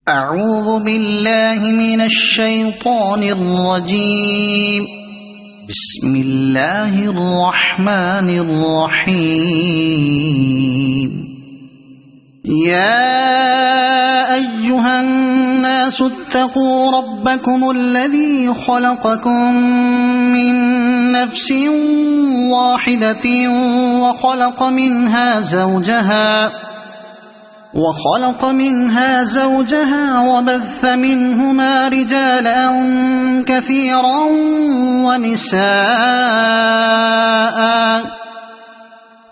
أعوذ بالله من الشيطان الرجيم. بسم الله الرحمن الرحيم. يا أيها الناس اتقوا ربكم الذي خلقكم من نفس واحدة وخلق منها زوجها وبث منهما رجالا كثيرا ونساء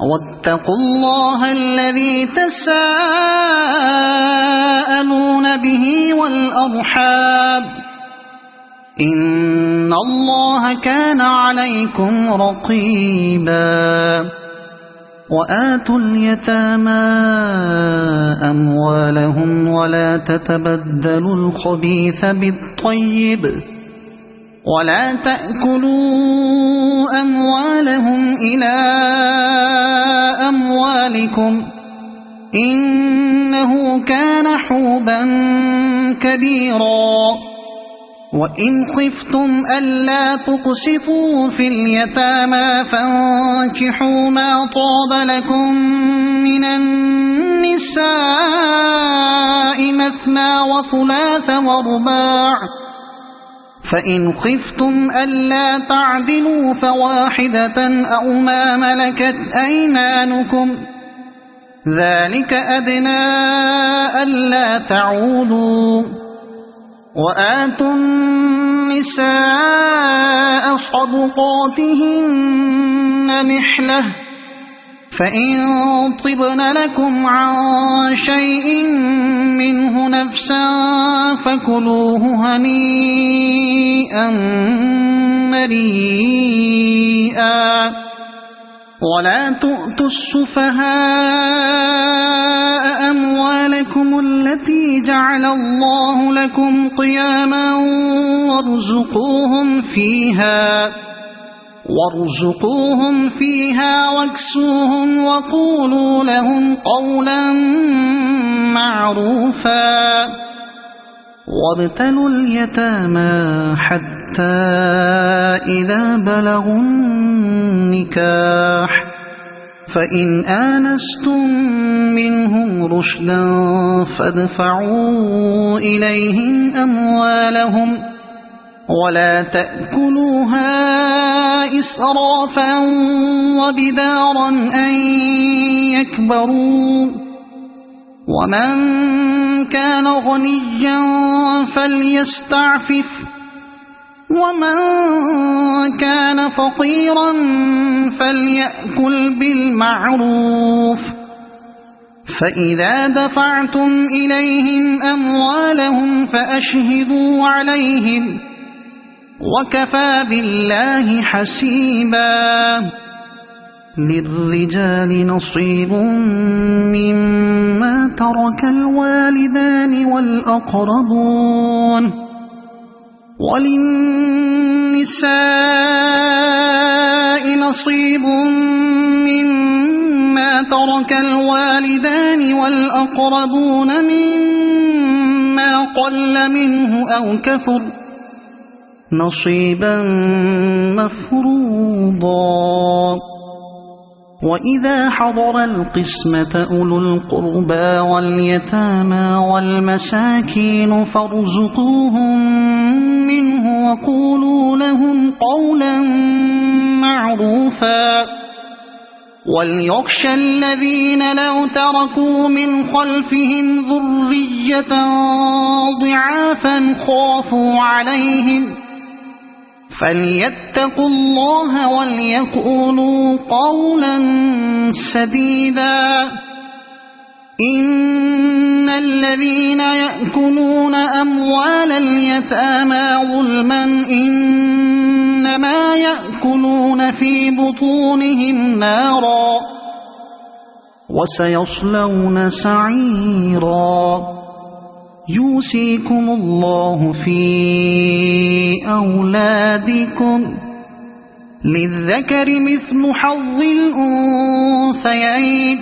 واتقوا الله الذي تساءلون به والأرحام إن الله كان عليكم رقيبا. وآتوا اليتامى أموالهم ولا تتبدلوا الخبيث بالطيب ولا تأكلوا أموالهم إلى أموالكم إنه كان حوبا كبيرا. وإن خفتم ألا تقسطوا في اليتامى فانكحوا ما طاب لكم من النساء مثنى وثلاث ورباع فإن خفتم ألا تعدلوا فواحدة أو ما ملكت أيمانكم ذلك أدنى ألا تعولوا. وآتوا النساء صدقاتهن نحلة فإن طبن لكم عن شيء منه نفسا فكلوه هنيئا مريئا. ولا تؤتوا السفهاء أموالكم التي جعل الله لكم قياما وارزقوهم فيها واكسوهم وقولوا لهم قولا معروفا. وابتلوا اليتامى حتى إذا بلغوا النكاح فإن آنستم منهم رشدا فادفعوا إليهم أموالهم ولا تأكلوها إسرافا وبدارا أن يكبروا. ومن كان غنيا فليستعفف ومن كان فقيرا فليأكل بالمعروف. فإذا دفعتم إليهم أموالهم فأشهدوا عليهم وكفى بالله حسيبا. للرجال نصيب مما ترك الوالدان والأقربون وللنساء نصيب مما ترك الوالدان والأقربون مما قل منه أو كثر نصيبا مفروضا. وإذا حضر القسمة أولو القربى واليتامى والمساكين فارزقوهم منه وقولوا لهم قولا معروفا. وليخشى الذين لو تركوا من خلفهم ذرية ضعافا خافوا عليهم فليتقوا الله وليقولوا قولا سديدا. إن الذين يأكلون أموال اليتامى ظلما إنما يأكلون في بطونهم نارا وسيصلون سعيرا. يوصيكم الله في أولادكم للذكر مثل حظ الأنثيين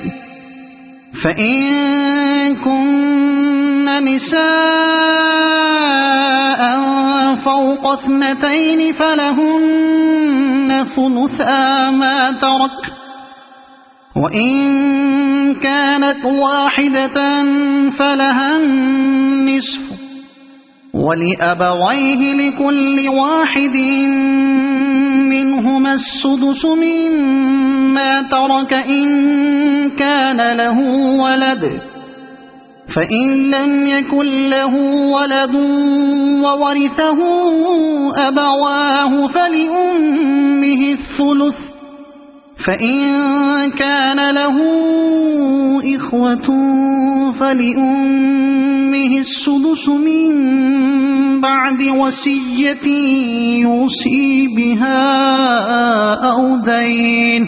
فإن كن نساء فوق 2 فلهن ثلثا ما ترك، وإن كانت واحدة فلها النصف، ولأبويه لكل واحد منهما السدس مما ترك إن كان له ولد، فإن لم يكن له ولد وورثه أبواه فلأمه الثلث، فإن كان له إخوة فلأمه السدس من بعد وصية يوصي بها أو دين.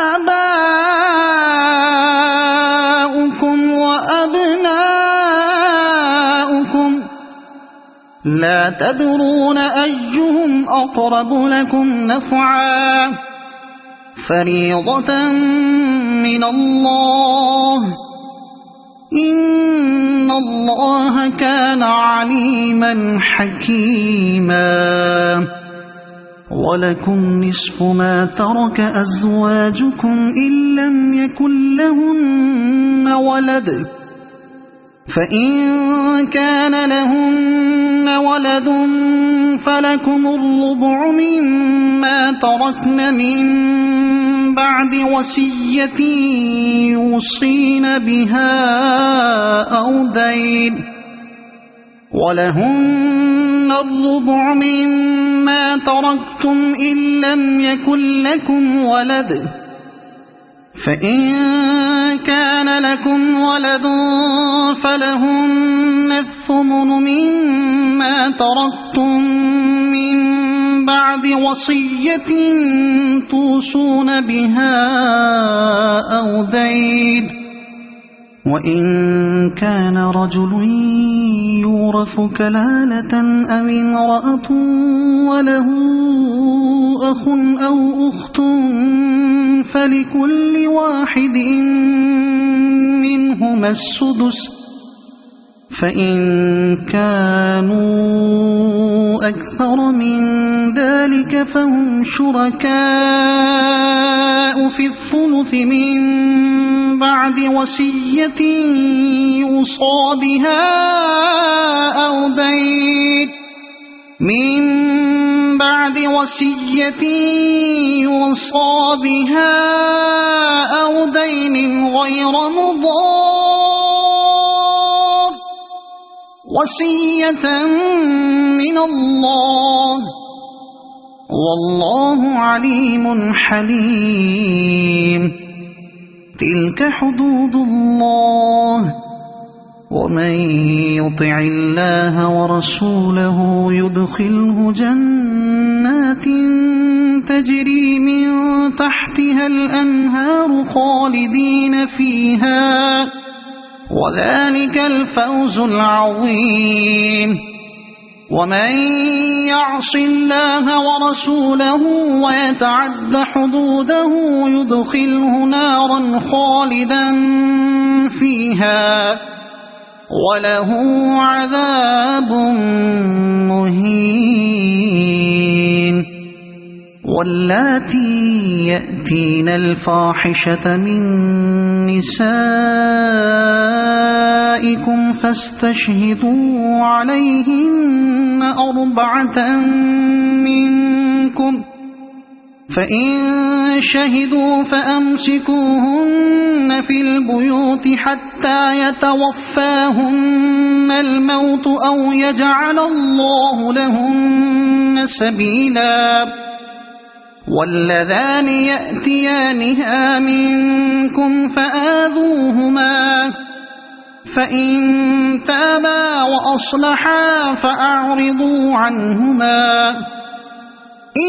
آباؤكم وأبناؤكم لا تدرون أيهم أقرب لكم نفعا، فريضة من الله، إن الله كان عليما حكيما. ولكم نصف ما ترك أزواجكم إن لم يكن لهن ولد، فإن كان لهن ولد فلكم الربع مما تركن من بعد وصية يوصين بها أو دين، ولهن الربع مما تركتم إن لم يكن لكم ولد، فإن كان لكم ولد فلهن الثمن مما تركتم من بعد وصية توصون بها أو دين. وإن كان رجل يورث كلالة أو امرأة وله أخ أو أخت فلكل واحد منهما السدس، فإن كانوا أكثر من ذلك فهم شركاء في الثلث من بعد وصية يوصى بها أو دين، من بعد وصية يوصى بها أو دين غير مضار، وصية من الله، والله عليم حليم. تلك حدود الله، ومن يطع الله ورسوله يدخله جنات تجري من تحتها الأنهار خالدين فيها، وذلك الفوز العظيم. ومن يعص الله ورسوله ويتعد حدوده يدخله نارا خالدا فيها وله عذاب مهين. واللاتي يأتين الفاحشة من نسائكم فاستشهدوا عليهن 4 منكم، فإن شهدوا فأمسكوهن في البيوت حتى يتوفاهن الموت أو يجعل الله لهن سبيلا. واللذان يأتيانها منكم فآذوهما، فإن تابا وأصلحا فأعرضوا عنهما،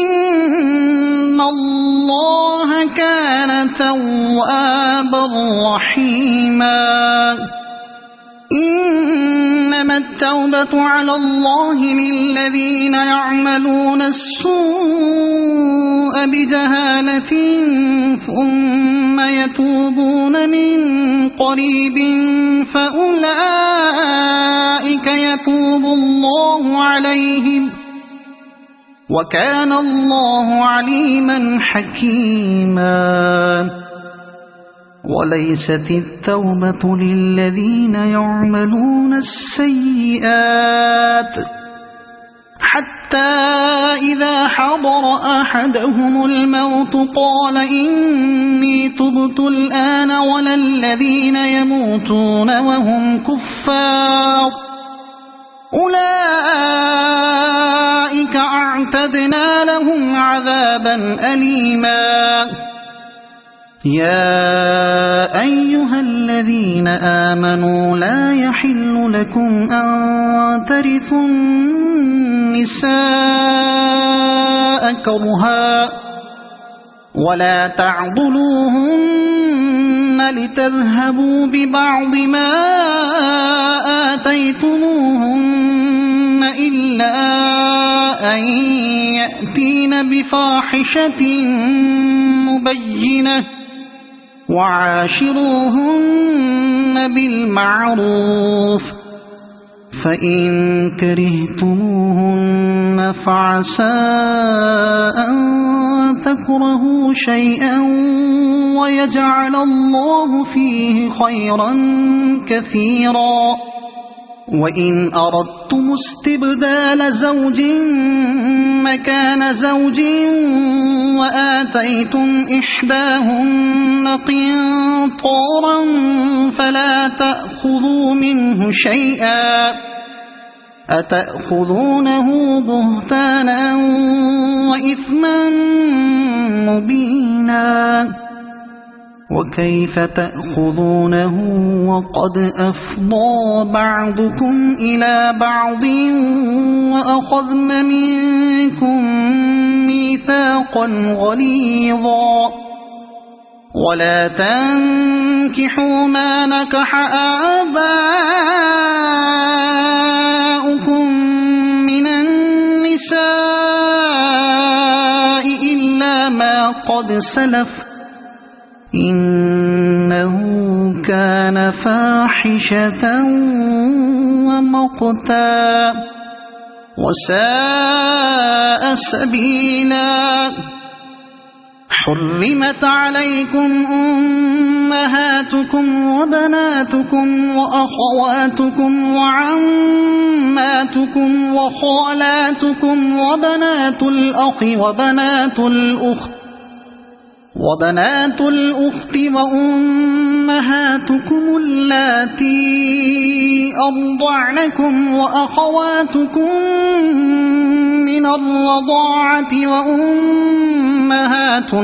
إن الله كان توابا رحيما. إنما التوبة على الله للذين يعملون السوء السوء بجهالة ثم يتوبون من قريب فأولئك يتوب الله عليهم وكان الله عليما حكيما. وليست التوبة للذين يعملون السيئات حتى إذا حضر أحدهم الموت قال إني تبت الآن ولا الذين يموتون وهم كفار أولئك أعتدنا لهم عذابا أليما. يا أيها الذين آمنوا لا يحل لكم أن ترثوا النساء كرها ولا تعضلوهن لتذهبوا ببعض ما آتيتموهن إلا أن يأتين بفاحشة مبينة وعاشروهن بالمعروف فإن كرهتموهن فعسى أن تكرهوا شيئا ويجعل الله فيه خيرا كثيرا. وإن أردتم استبدال زوج مكان زوج وآتيتم إحداهن قنطارا فلا تأخذوا منه شيئا أتأخذونه بهتانا وإثما مبينا. وكيف تأخذونه وقد أفضى بعضكم إلى بعض وأخذن منكم ميثاقا غليظا. ولا تنكحوا ما نكح آباؤكم من النساء إلا ما قد سلف إنه كان فاحشة ومقتا وساء سبيلا. حرمت عليكم أمهاتكم وبناتكم وأخواتكم وعماتكم وخالاتكم وبنات الأخ وبنات الأخت وأمهاتكم اللاتي أرضعنكم وأخواتكم من الرضاعة وأمهات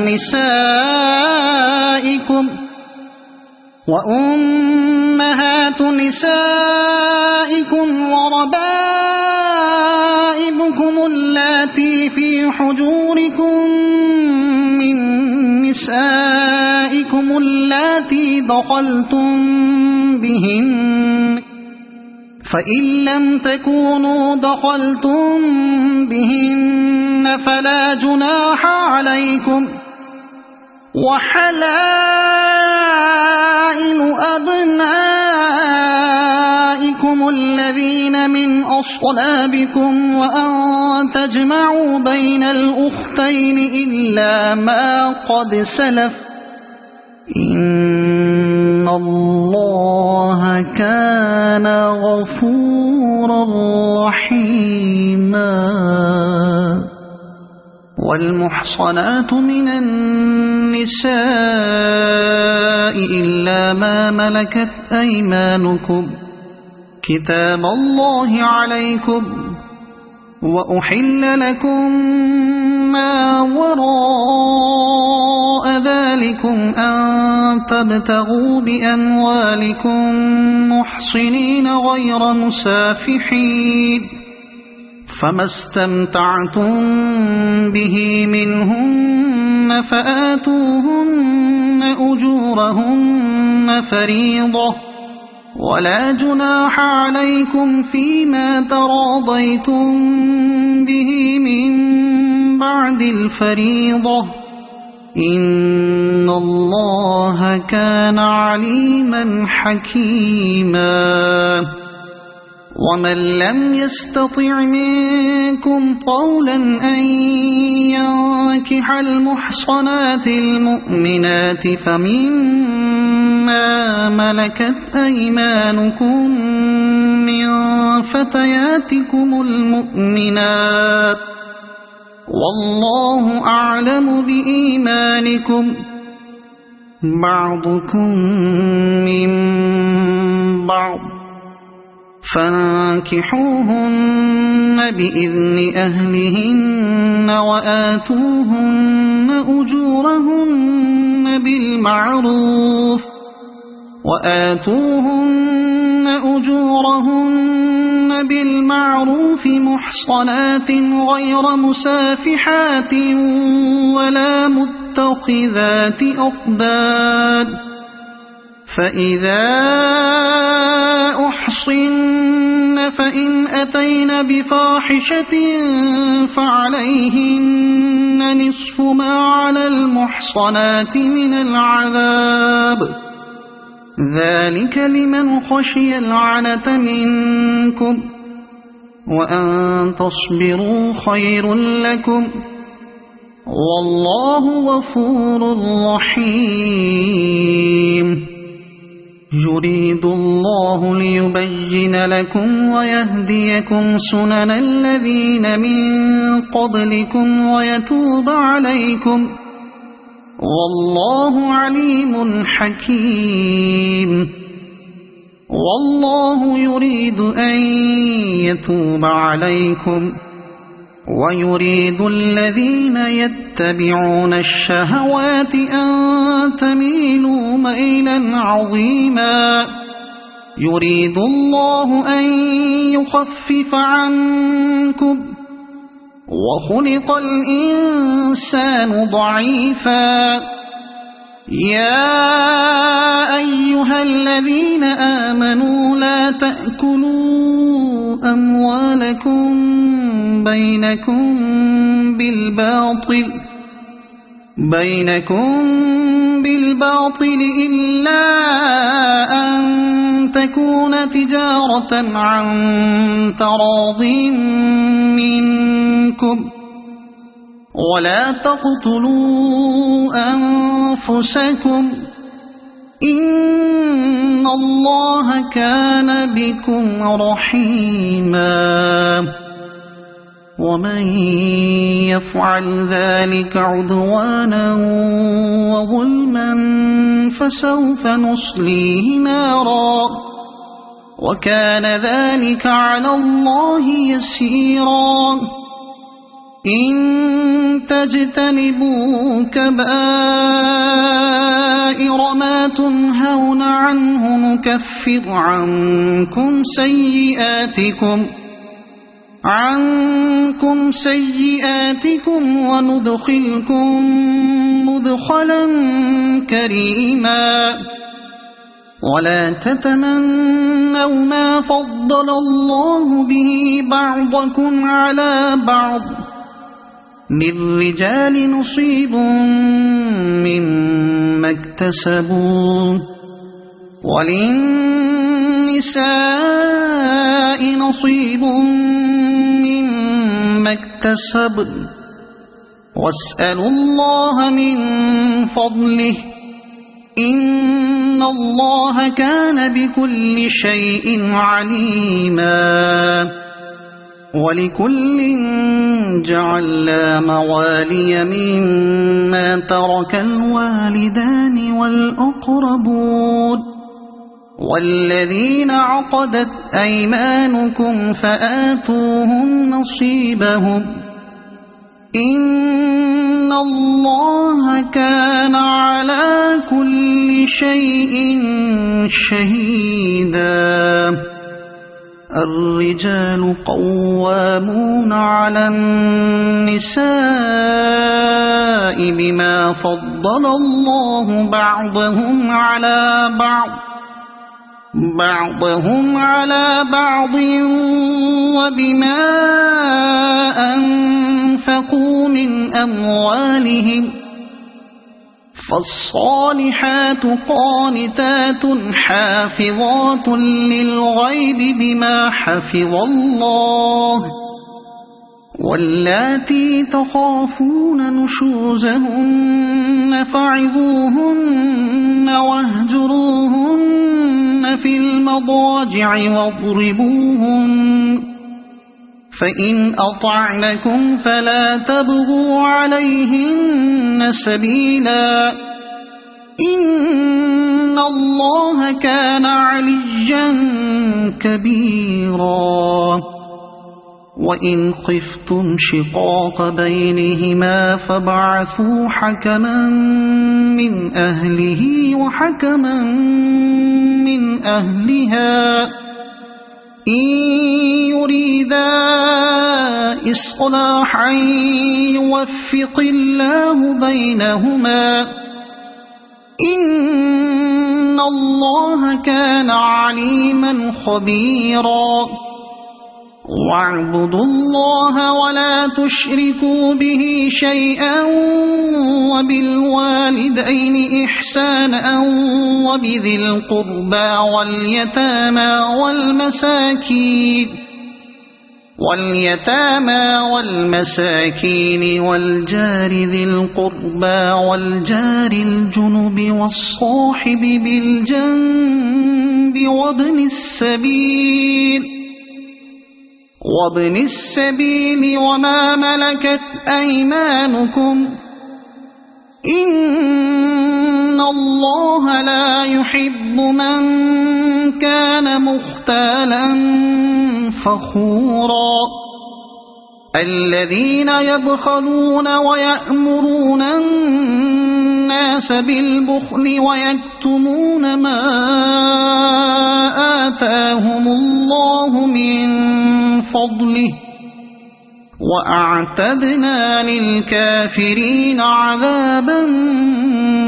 نسائكم وربائبكم اللاتي في حجوركم من نسائكم اللاتي دخلتم بهن فإن لم تكونوا دخلتم بهن فلا جناح عليكم. وحلائل أبنائكم الذين من أصلابكم وأن تجمعوا بين الأختين إلا ما قد سلف إن الله كان غفورا رحيما. والمحصنات من النساء إلا ما ملكت أيمانكم كتاب الله عليكم وأحل لكم ما وراء ذلكم أن تبتغوا بأموالكم محصنين غير مسافحين فما استمتعتم به منهن فآتوهن أجورهن فريضة ولا جناح عليكم فيما تراضيتم به من بعد الفريضة إن الله كان عليما حكيما ومن لم يستطع منكم طولا أن ينكح المحصنات المؤمنات فمما ملكت أيمانكم من فتياتكم المؤمنات والله أعلم بإيمانكم بعضكم من بعض فانكحوهن بإذن أهلهن وآتوهن أجورهن بالمعروف محصنات غير مسافحات ولا متخذات أخدان فإذا أحصن فإن أتين بفاحشة فعليهن نصف ما على المحصنات من العذاب ذلك لمن خشي العنة منكم وأن تصبروا خير لكم والله غفور رحيم يريد الله ليبين لكم ويهديكم سنن الذين من قبلكم ويتوب عليكم والله عليم حكيم والله يريد أن يتوب عليكم ويريد الذين يتبعون الشهوات أن تميلوا ميلا عظيما يريد الله أن يخفف عنكم وخلق الإنسان ضعيفا يا أيها الذين آمنوا لا تأكلوا أموالكم بينكم بالباطل إلا أن تكون تجارة عن تراض منكم ولا تقتلوا أنفسكم إن الله كان بكم رحيما ومن يفعل ذلك عدوانا وظلما فسوف نصليه نارا وكان ذلك على الله يسيرا إن تجتنبوا كبائر ما تنهون عنه نكفر عنكم سيئاتكم وندخلكم مدخلا كريما ولا تتمنوا ما فضل الله به بعضكم على بعض للرجال نصيب مما اكتسبوا وللنساء نصيب مما اكتسبن واسألوا الله من فضله إن الله كان بكل شيء عليما ولكل جعلنا موالي مما ترك الوالدان والأقربون والذين عقدت أيمانكم فآتوهم نصيبهم إن الله كان على كل شيء شهيدا الرجال قوامون على النساء بما فضل الله بعضهم على بعض وبما أنفقوا أنفقوا من أموالهم فالصالحات قانتات حافظات للغيب بما حفظ الله واللاتي تخافون نشوزهن فعظوهن واهجروهن في المضاجع واضربوهن فإن أطعنكم فلا تبغوا عليهن سبيلا إن الله كان عليا كبيرا وإن خفتم شقاق بينهما فابعثوا حكما من أهله وحكما من أهلها إن يريدا إصلاحا يوفق الله بينهما إن الله كان عليما خبيرا واعبدوا الله ولا تشركوا به شيئا وبالوالدين إحسانا وبذي القربى واليتامى والمساكين والجار ذي القربى والجار الجنب والصاحب بالجنب وابن السبيل وما ملكت أيمانكم إن الله لا يحب من كان مختالا فخورا الذين يبخلون ويأمرون الناس بالبخل ويكتمون ما آتاهم الله من فضله وأعتدنا للكافرين عذابا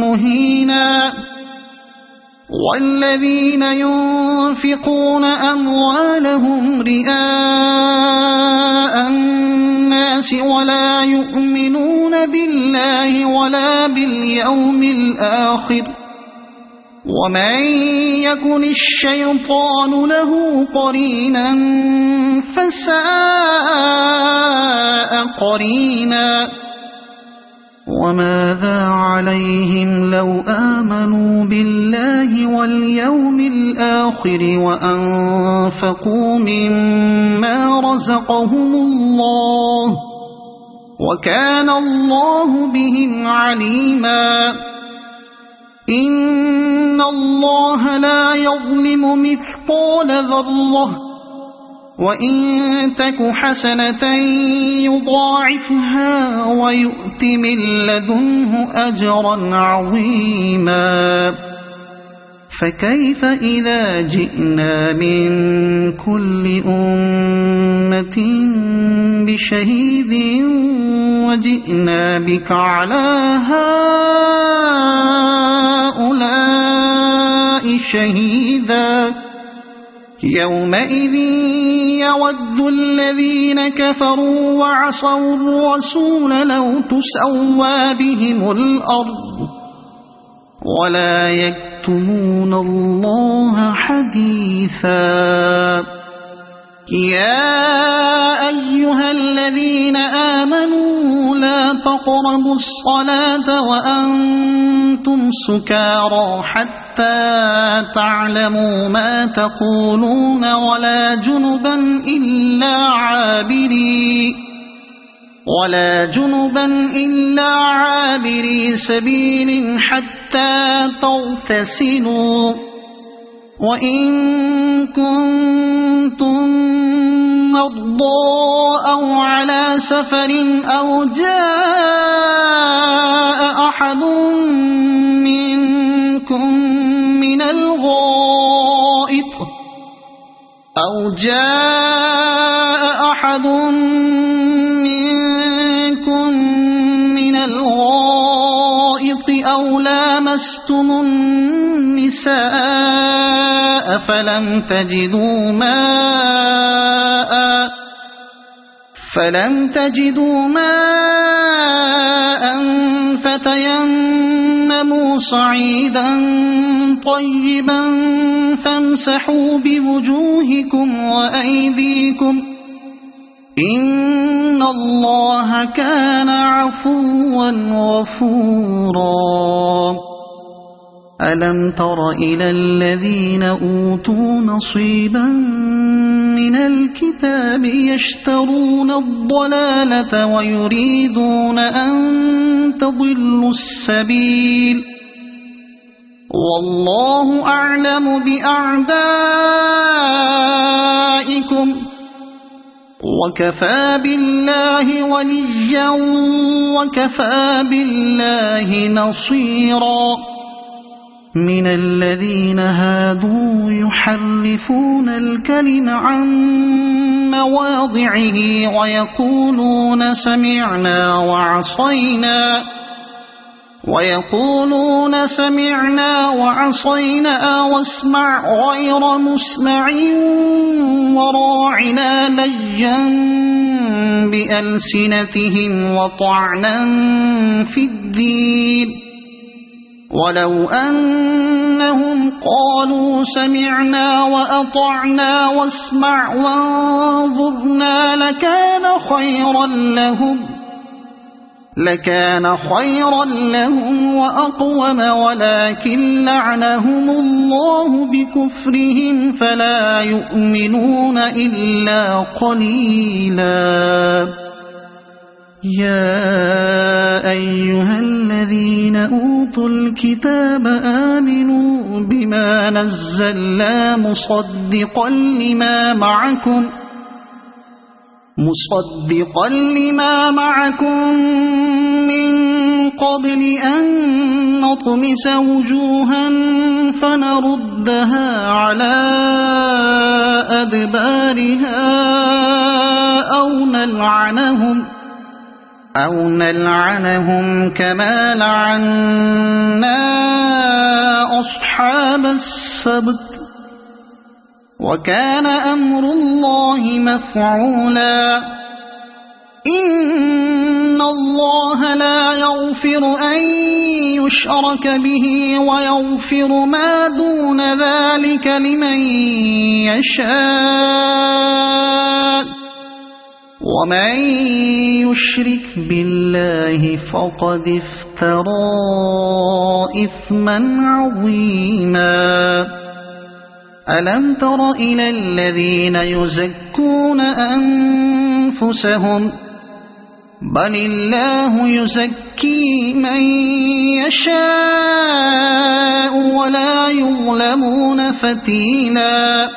مهينا والذين ينفقون أموالهم رئاء الناس ولا يؤمنون بالله ولا باليوم الآخر ومن يكن الشيطان له قرينا فساء قرينا وماذا عليهم لو آمنوا بالله واليوم الآخر وأنفقوا مما رزقهم الله وكان الله بهم عليما إن الله لا يظلم مثقال ذرة وإن تك حسنة يضاعفها ويؤت من لدنه أجرا عظيما فكيف إذا جئنا من كل أمة بشهيد وجئنا بك على هؤلاء شهيدا يومئذ يود الذين كفروا وعصوا الرسول لو تسوى بهم الأرض ولا يكتمون الله حديثا يا أيها الذين آمنوا لا تقربوا الصلاة وأنتم سكارى حتى تعلموا ما تقولون ولا جنبا إلا عابري سبيل حتى تغتسلوا وإن كنتم مرضى أو على سفر أو جاء أحد منكم من الغائط أو لامستم النساء فلم تجدوا ماء فتيمموا صعيدا طيبا فامسحوا بوجوهكم وأيديكم إن الله كان عفوا غفورا ألم تر إلى الذين أوتوا نصيبا من الكتاب يشترون الضلالة ويريدون أن تضلوا السبيل والله أعلم بأعدائكم وكفى بالله وليا وكفى بالله نصيرا من الذين هادوا يحرفون الكلم عن مواضعه ويقولون سمعنا وعصينا واسمع غير مسمع وراعنا ليا بألسنتهم وطعنا في الدين ولو أنهم قالوا سمعنا وأطعنا واسمع وانظرنا لكان خيرا لهم وأقوم ولكن لعنهم الله بكفرهم فلا يؤمنون إلا قليلا يا أيها الذين أوتوا الكتاب آمنوا بما نزلنا مصدقا لما معكم من قبل أن نطمس وجوها فنردها على أدبارها أو نلعنهم كما لعنا أصحاب السبت وكان أمر الله مفعولا إن الله لا يغفر أن يشرك به ويغفر ما دون ذلك لمن يشاء ومن يشرك بالله فقد افترى إثما عظيما ألم تر إلى الذين يزكون أنفسهم بل الله يزكي من يشاء ولا يظلمون فتيلا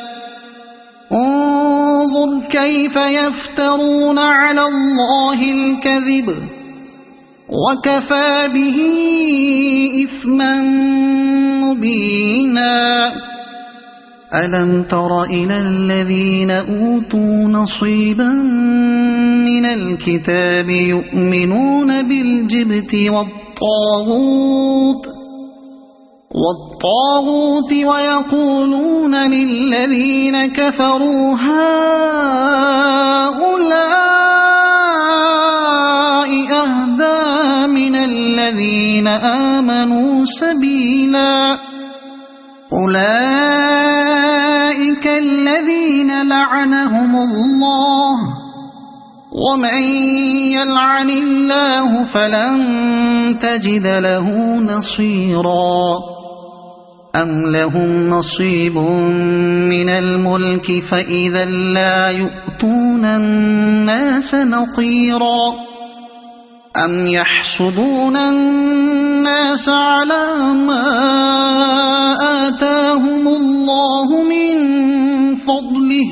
انظر كيف يفترون على الله الكذب وكفى به إثما مبينا ألم تر إلى الذين أوتوا نصيبا من الكتاب يؤمنون بالجبت والطاغوت ويقولون للذين كفروا هؤلاء أهدى من الذين آمنوا سبيلا أولئك الذين لعنهم الله ومن يلعن الله فلن تجد له نصيرا أم لهم نصيب من الملك فإذا لا يؤتون الناس نقيرا أم يحسدون الناس على ما آتاهم الله من فضله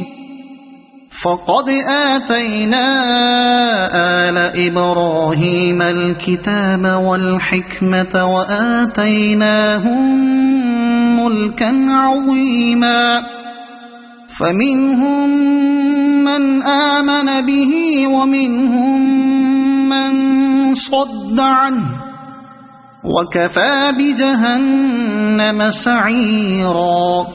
فقد آتينا آل إبراهيم الكتاب والحكمة وآتيناهم ملكا عظيما فمنهم من آمن به ومنهم من صد عنه وكفى بجهنم سعيرا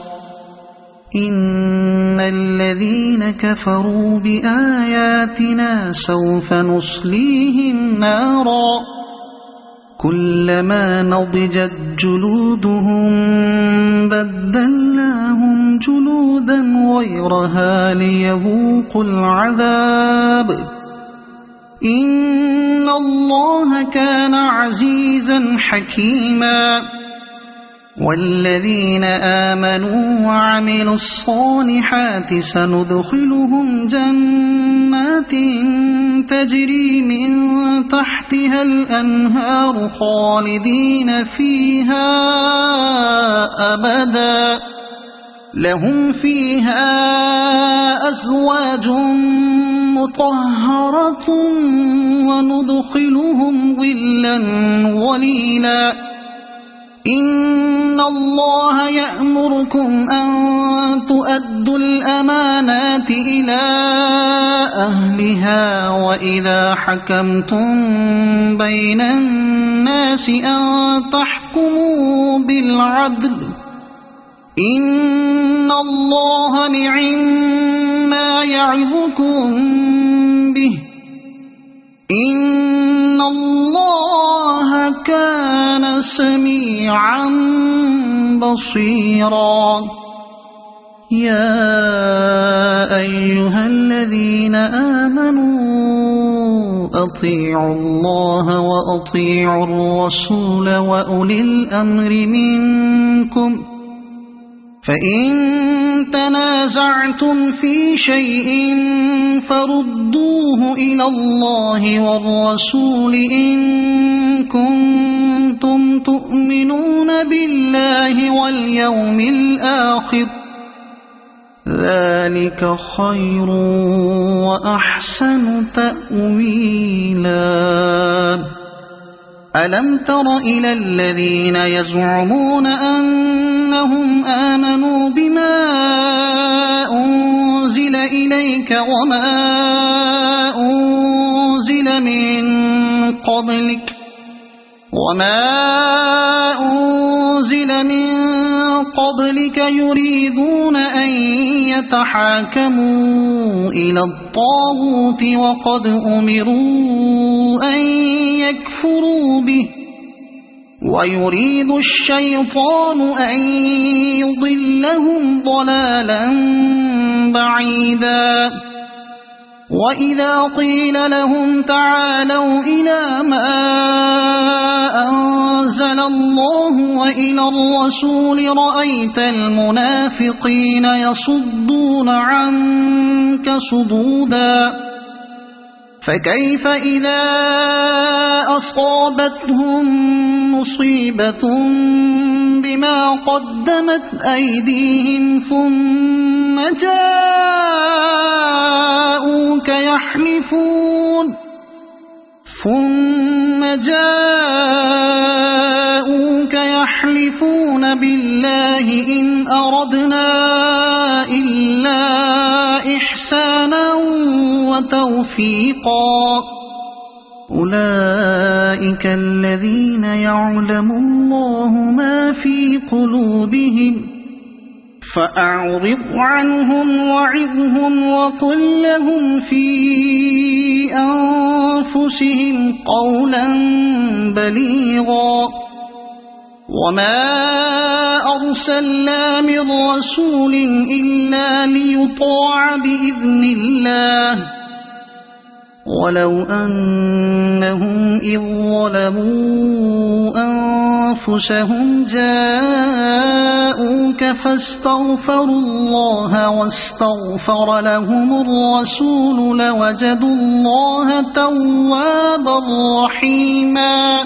إن الذين كفروا بآياتنا سوف نصليهم نارا كلما نضجت جلودهم بدلناهم جلودا غيرها ليذوقوا العذاب إن الله كان عزيزا حكيما والذين آمنوا وعملوا الصالحات سندخلهم جنات تجري من تحتها الأنهار خالدين فيها أبدا لهم فيها أزواج مطهرة وندخلهم ظلا ظليلا إن الله يأمركم أن تؤدوا الأمانات إلى أهلها وإذا حكمتم بين الناس أن تحكموا بالعدل إن الله نعما يعظكم به إن الله كان سميعا بصيرا يا أيها الذين آمنوا أطيعوا الله وأطيعوا الرسول وأولي الأمر منكم فإن تنازعتم في شيء فردوه إلى الله والرسول إن كنتم تؤمنون بالله واليوم الآخر ذلك خير وأحسن تأويلا ألم تر إلى الذين يزعمون أنهم آمنوا بما أنزل إليك وما أنزل من قبلك يريدون أن يتحاكموا إلى الطاغوت وقد أمروا أن يكفروا به ويريد الشيطان أن يضلهم ضلالا بعيدا وإذا قيل لهم تعالوا إلى ما أنزل الله وإلى الرسول رأيت المنافقين يصدون عنك صدودا فكيف إذا أصابتهم مصيبة بما قدمت أيديهم ثم جاءوك يحلفون بالله إن أردنا إلا إحسانا وتوفيقا أولئك الذين يعلم الله ما في قلوبهم فأعرض عنهم وعظهم وقل لهم في أنفسهم قولا بليغا وما أرسلنا من رسول إلا ليطاع بإذن الله ولو أنهم إذ ظلموا أنفسهم جاءوك فاستغفروا الله واستغفر لهم الرسول لوجدوا الله توابا رحيما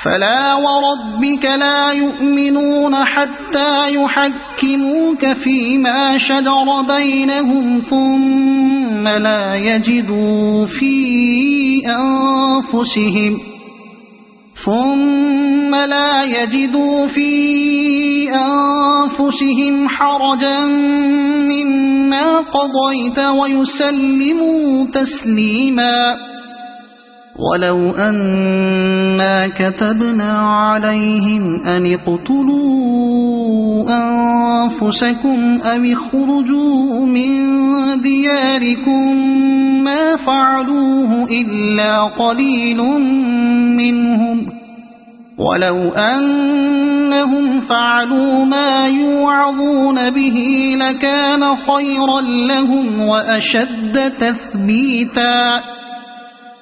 فلا وربك لا يؤمنون حتى يحكموك فيما شجر بينهم ثم لا يجدوا في أنفسهم حرجا مما قضيت ويسلموا تسليما ولو أنا كتبنا عليهم أن اقتلوا أنفسكم أو اخرجوا من دياركم ما فعلوه إلا قليل منهم ولو أنهم فعلوا ما يوعظون به لكان خيرا لهم وأشد تثبيتا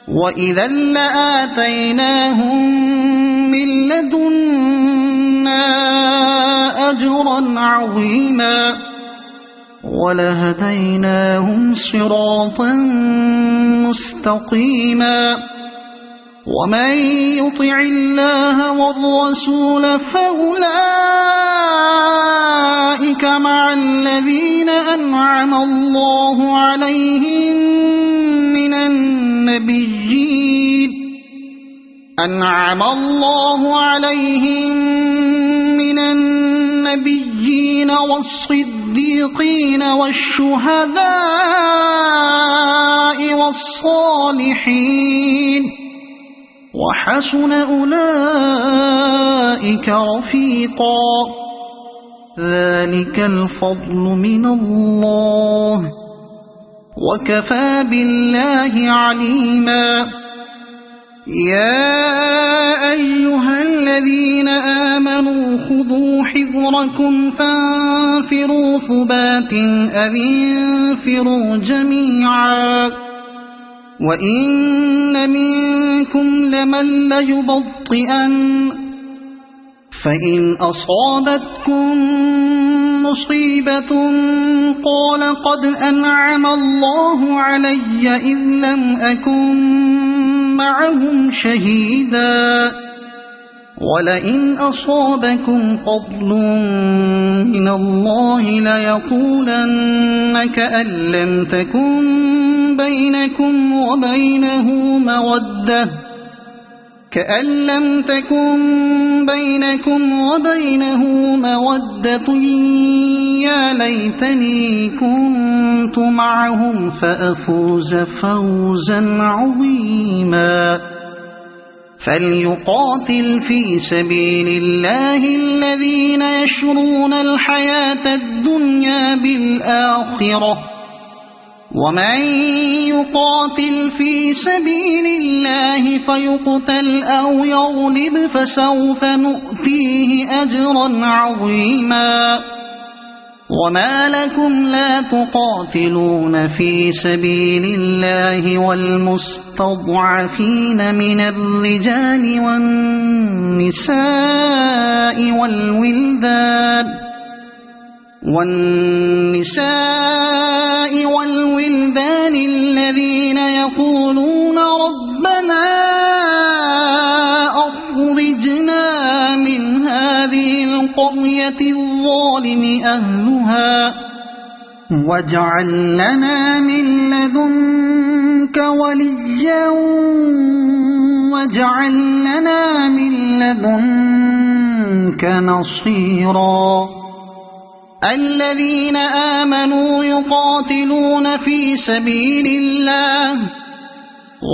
وإذا لآتيناهم من لدنا أجرا عظيما ولهديناهم صراطا مستقيما ومن يطع الله والرسول فأولئك مع الذين أنعم الله عليهم من النبيين والصديقين والشهداء والصالحين وحسن أولئك رفيقا ذلك الفضل من الله وكفى بالله عليما يا أيها الذين آمنوا خذوا حذركم فانفروا ثبات أو انفروا جميعا وإن منكم لمن ليبطئن فإن أصابتكم مصيبة قال قد أنعم الله علي إذ لم أكن معهم شهيدا ولئن أصابكم فضل من الله ليقولن كأن لم تكن بينكم وبينه مودة يا ليتني كنت معهم فأفوز فوزا عظيما فليقاتل في سبيل الله الذين يشرون الحياة الدنيا بالآخرة ومن يقاتل في سبيل الله فيقتل أو يغلب فسوف نؤتيه أجرا عظيما وما لكم لا تقاتلون في سبيل الله والمستضعفين من الرجال والنساء والولدان الذين يقولون ربنا أخرجنا من هذه القرية الظالم أهلها واجعل لنا من لدنك وليا واجعل لنا من لدنك نصيرا الذين آمنوا يقاتلون في سبيل الله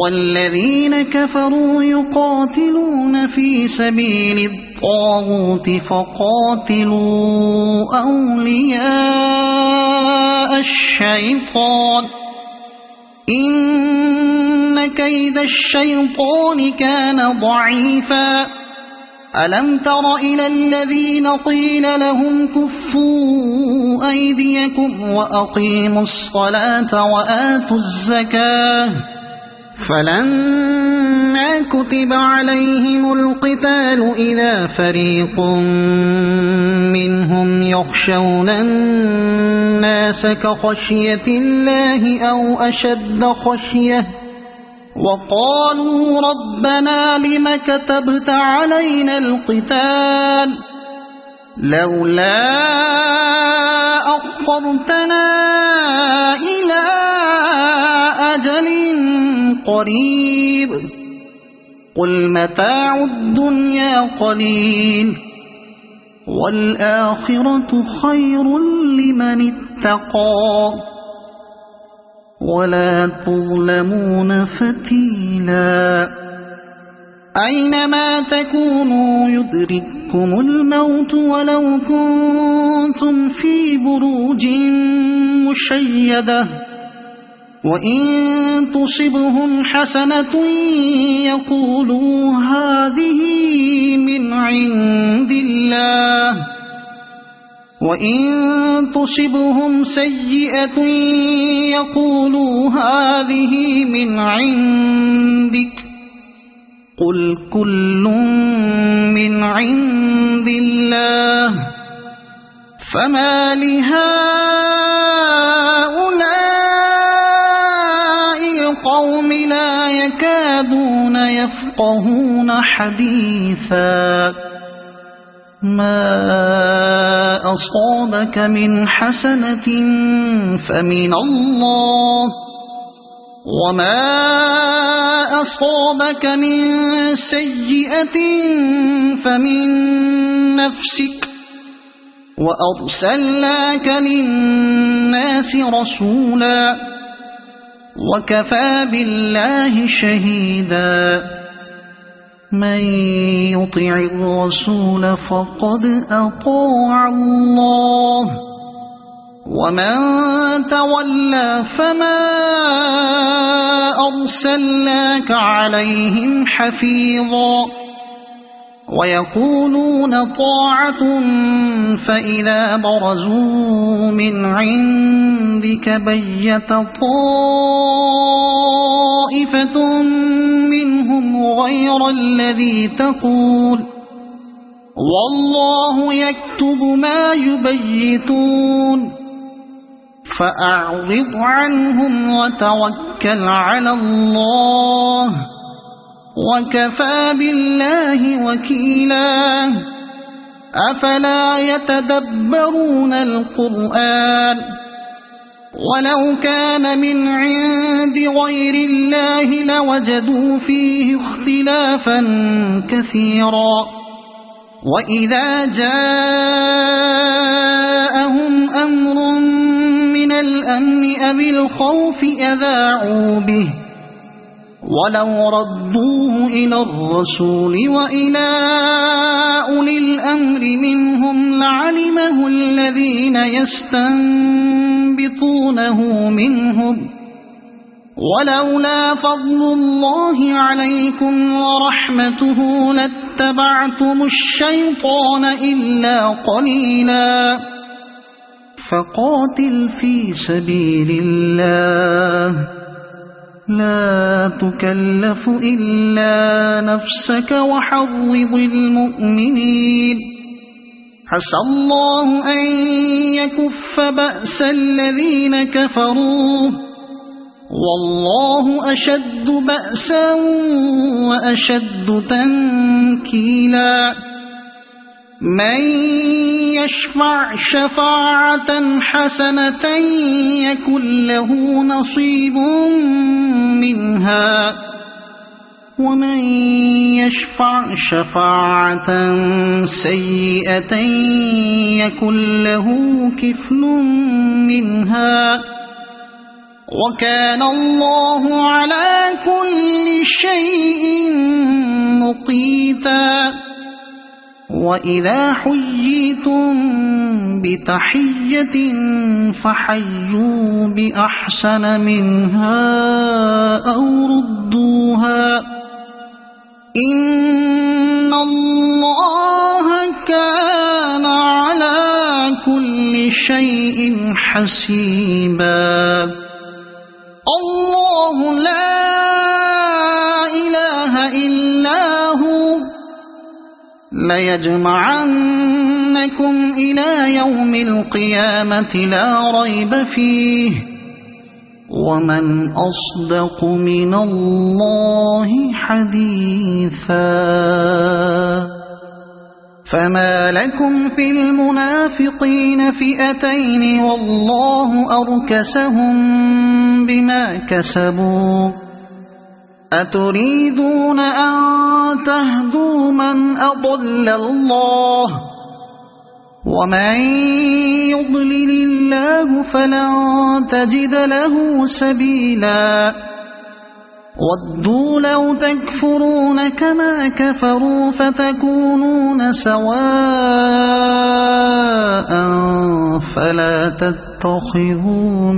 والذين كفروا يقاتلون في سبيل الطاغوت فقاتلوا أولياء الشيطان إن كيد الشيطان كان ضعيفا ألم تر إلى الذين قيل لهم كفوا أيديكم وأقيموا الصلاة وآتوا الزكاة فلما كتب عليهم القتال إذا فريق منهم يخشون الناس كخشية الله أو أشد خشية وقالوا ربنا لم كتبت علينا القتال لولا أخرتنا إلى أجل قريب قل متاع الدنيا قليل والآخرة خير لمن اتقى ولا تظلمون فتيلا أينما تكونوا يدرككم يدرككم الموت ولو كنتم في بروج مشيدة وإن تصبهم حسنة يقولوا هذه من عند الله وإن تصبهم سيئة يقولوا هذه من عندك قل كل من عند الله فما لهؤلاء القوم لا يكادون يفقهون حديثا ما أصابك من حسنة فمن الله وما أصابك من سيئة فمن نفسك وأرسلناك للناس رسولا وكفى بالله شهيدا من يطع الرسول فقد أطاع الله ومن تولى فما أرسلناك عليهم حفيظا ويقولون طاعة فإذا برزوا من عندك بيت طائفة منهم غير الذي تقول والله يكتب ما يبيتون فأعرض عنهم وتوكل على الله وكفى بالله وكيلا أفلا يتدبرون القرآن ولو كان من عند غير الله لوجدوا فيه اختلافا كثيرا وإذا جاءهم أمر من الأمن أو الخوف أذاعوا به ولو ردوه إلى الرسول وإلى أولي الأمر منهم لعلمه الذين يستنبطونه منهم ولولا فضل الله عليكم ورحمته لاتبعتم الشيطان إلا قليلا فقاتل في سبيل الله لا تكلف إلا نفسك وحرض المؤمنين عسى الله أن يكف بأس الذين كفروا والله أشد بأسا وأشد تنكيلا من يشفع شفاعة حسنة يكن له نصيب منها ومن يشفع شفاعة سيئة يكن له كفل منها وكان الله على كل شيء مقيتا وإذا حييتم بتحية فحيوا بأحسن منها أو ردوها إن الله كان على كل شيء حسيبا الله لا إله إلا هو ليجمعنكم إلى يوم القيامة لا ريب فيه ومن أصدق من الله حديثا فما لكم في المنافقين فئتين والله أركسهم بما كسبوا أتريدون أن تهدوا من أضل الله ومن يضلل الله فلن تجد له سبيلا ودوا لو تكفرون كما كفروا فتكونون سواء فلا تتخذوا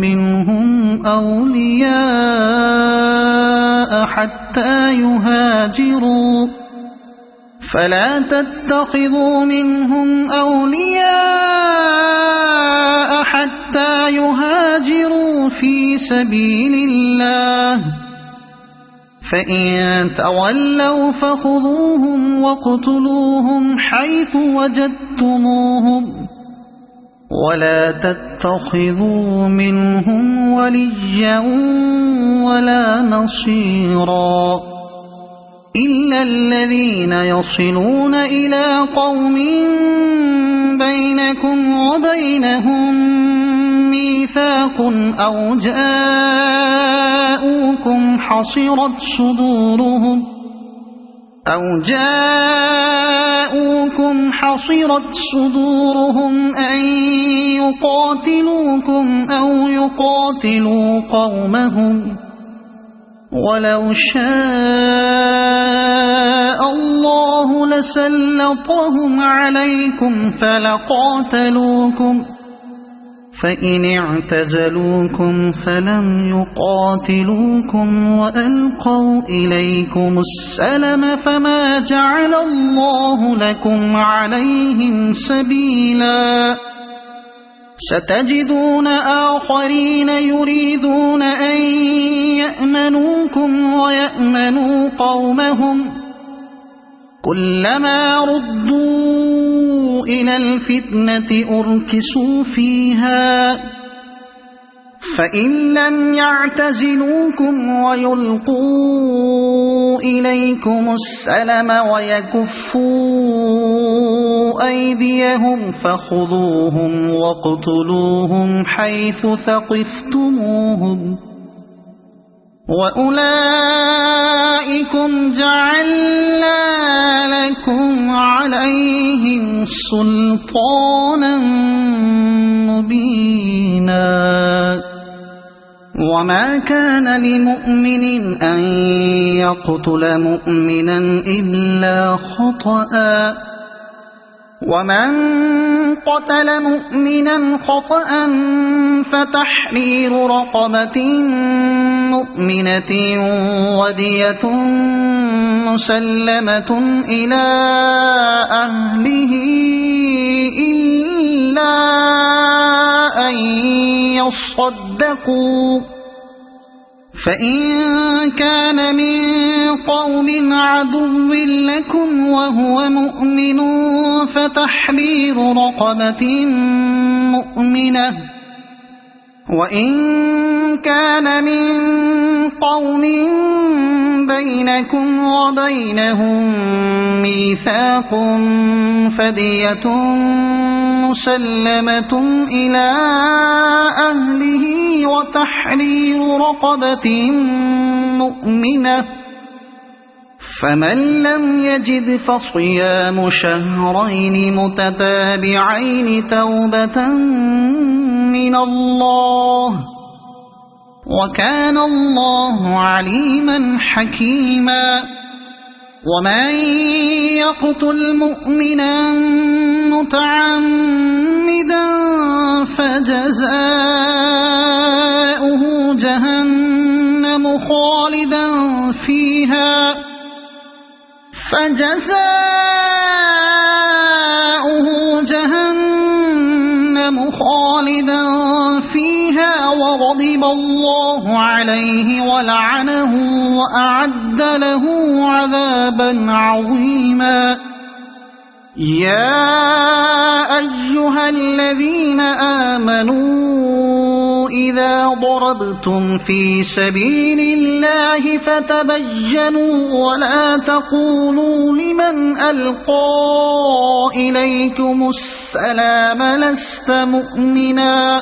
منهم أولياء حتى يهاجروا في سبيل الله فإن تولوا فخذوهم واقتلوهم حيث وجدتموهم ولا تتخذوا منهم وليا ولا نصيرا إلا الذين يصلون إلى قوم بينكم وبينهم ميثاق أو جاءوكم حصرت صدورهم أن يقاتلوكم أو يقاتلوا قومهم ولو شاء الله لسلطهم عليكم فلقاتلوكم فإن اعتزلوكم فلم يقاتلوكم وألقوا إليكم السلم فما جعل الله لكم عليهم سبيلا ستجدون آخرين يريدون أن يأمنوكم ويأمنوا قومهم كلما ردوا إلى الفتنة أركسوا فيها فإن لم يعتزلوكم ويلقوا إليكم السلم ويكفوا أيديهم فخذوهم واقتلوهم حيث ثقفتموهم وأولئكم جعلنا لكم عليهم سلطانا مبينا وما كان لمؤمن أن يقتل مؤمنا إلا خطأ ومن قتل مؤمنا خطأ فتحرير رقبة مؤمنة ودية مسلمة إلى أهله إلا أن يصدقوا فإن كان من قوم عدو لكم وهو مؤمن فتحرير رقبة مؤمنة وإن كان من قوم بينكم وبينهم ميثاق فدية مسلمة إلى أهله وتحرير رقبة مؤمنة فمن لم يجد فصيام شهرين متتابعين توبة من الله وكان الله عليما حكيما ومن يقتل مؤمنا متعمدا فجزاؤه جهنم خالدا فيها وغضب الله عليه ولعنه وأعد له عذابا عظيما يا أيها الذين آمنوا إذا ضربتم في سبيل الله فتبينوا ولا تقولوا لمن ألقى إليكم السلام لست مؤمنا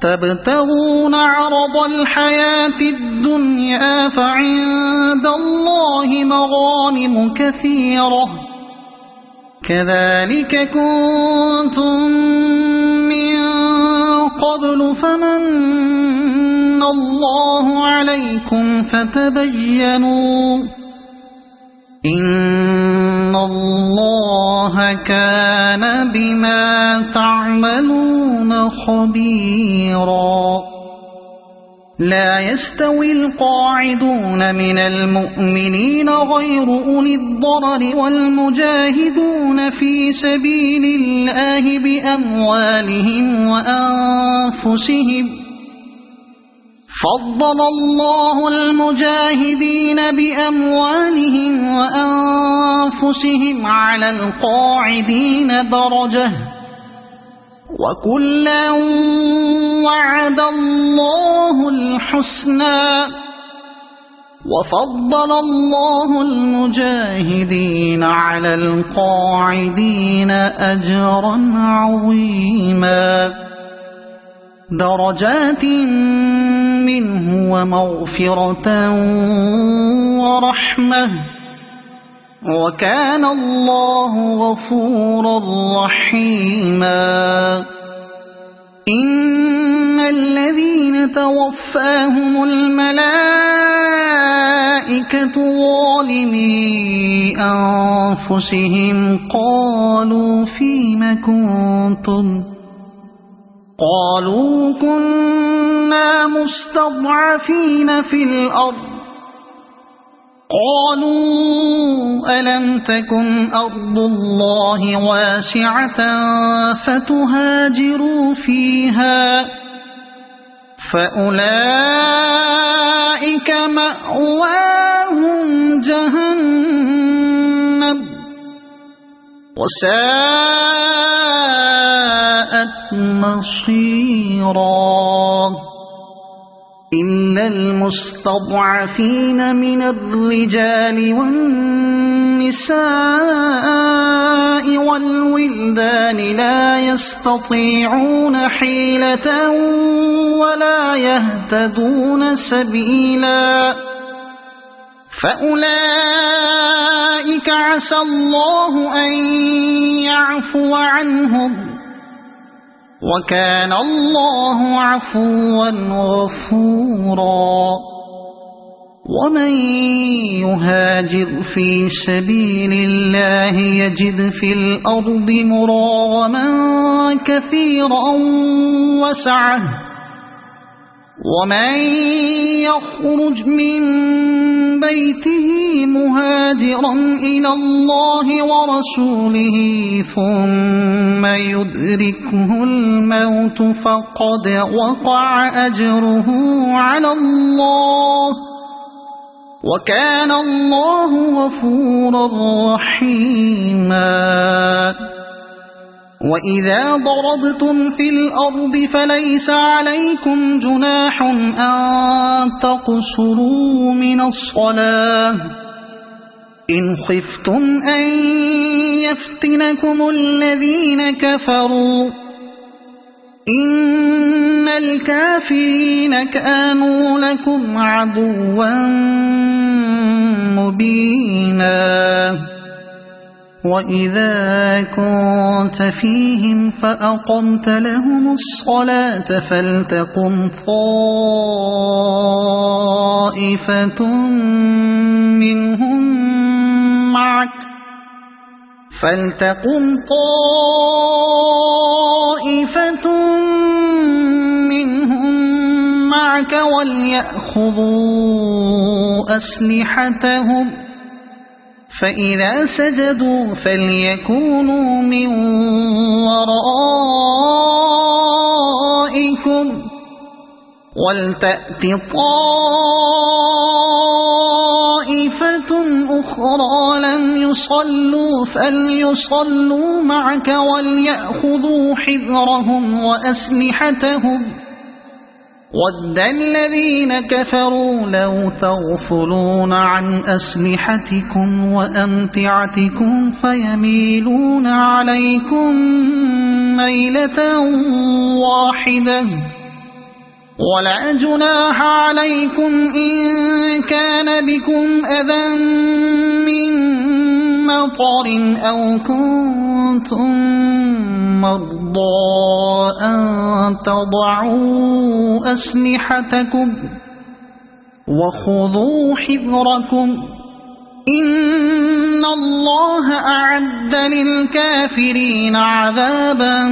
تبتغون عرض الحياة الدنيا فعند الله مغانم كثيرة كذلك كنتم من قبل فمن الله عليكم فتبينوا إن الله كان بما تعملون خبيرا لا يستوي القاعدون من المؤمنين غير أولي الضرر والمجاهدون في سبيل الله بأموالهم وأنفسهم فضل الله المجاهدين بأموالهم وأنفسهم على القاعدين درجة وكلا وعد الله الحسنى وفضل الله المجاهدين على القاعدين أجرا عظيما درجات منه ومغفرة ورحمة وكان الله غفورا رحيما إن الذين توفاهم الملائكة ظالمي أنفسهم قالوا فيم كنتم قالوا كنا مستضعفين في الأرض قالوا ألم تكن أرض الله واسعة فتهاجروا فيها فأولئك مأواهم جهنم وساءت مصيرا إلا المستضعفين من الرجال والنساء والولدان لا يستطيعون حيلة ولا يهتدون سبيلا فأولئك عسى الله أن يعفو عنهم وكان الله عفوا غفورا ومن يهاجر في سبيل الله يجد في الأرض مراغما كثيرا وسعة ومن يخرج من بيته مهاجرا إلى الله ورسوله ثم يدركه الموت فقد وقع أجره على الله وكان الله غفورا رحيما وإذا ضربتم في الأرض فليس عليكم جناح أن تقصروا من الصلاة إن خفتم أن يفتنكم الذين كفروا إن الكافرين كانوا لكم عدوا مبينا وإذا كنت فيهم فأقمت لهم الصلاة فلتقم طائفة منهم معك وليأخذوا أسلحتهم فإذا سجدوا فليكونوا من ورائكم ولتأت طائفة أخرى لم يصلوا فليصلوا معك وليأخذوا حذرهم وأسلحتهم ود الذين كفروا لو تغفلون عن أسلحتكم وأمتعتكم فيميلون عليكم ميلة واحدة ولا جناح عليكم إن كان بكم أذى من مطر أو كنتم مرضى أن تضعوا أسلحتكم وخذوا حذركم إن الله أعد للكافرين عذابا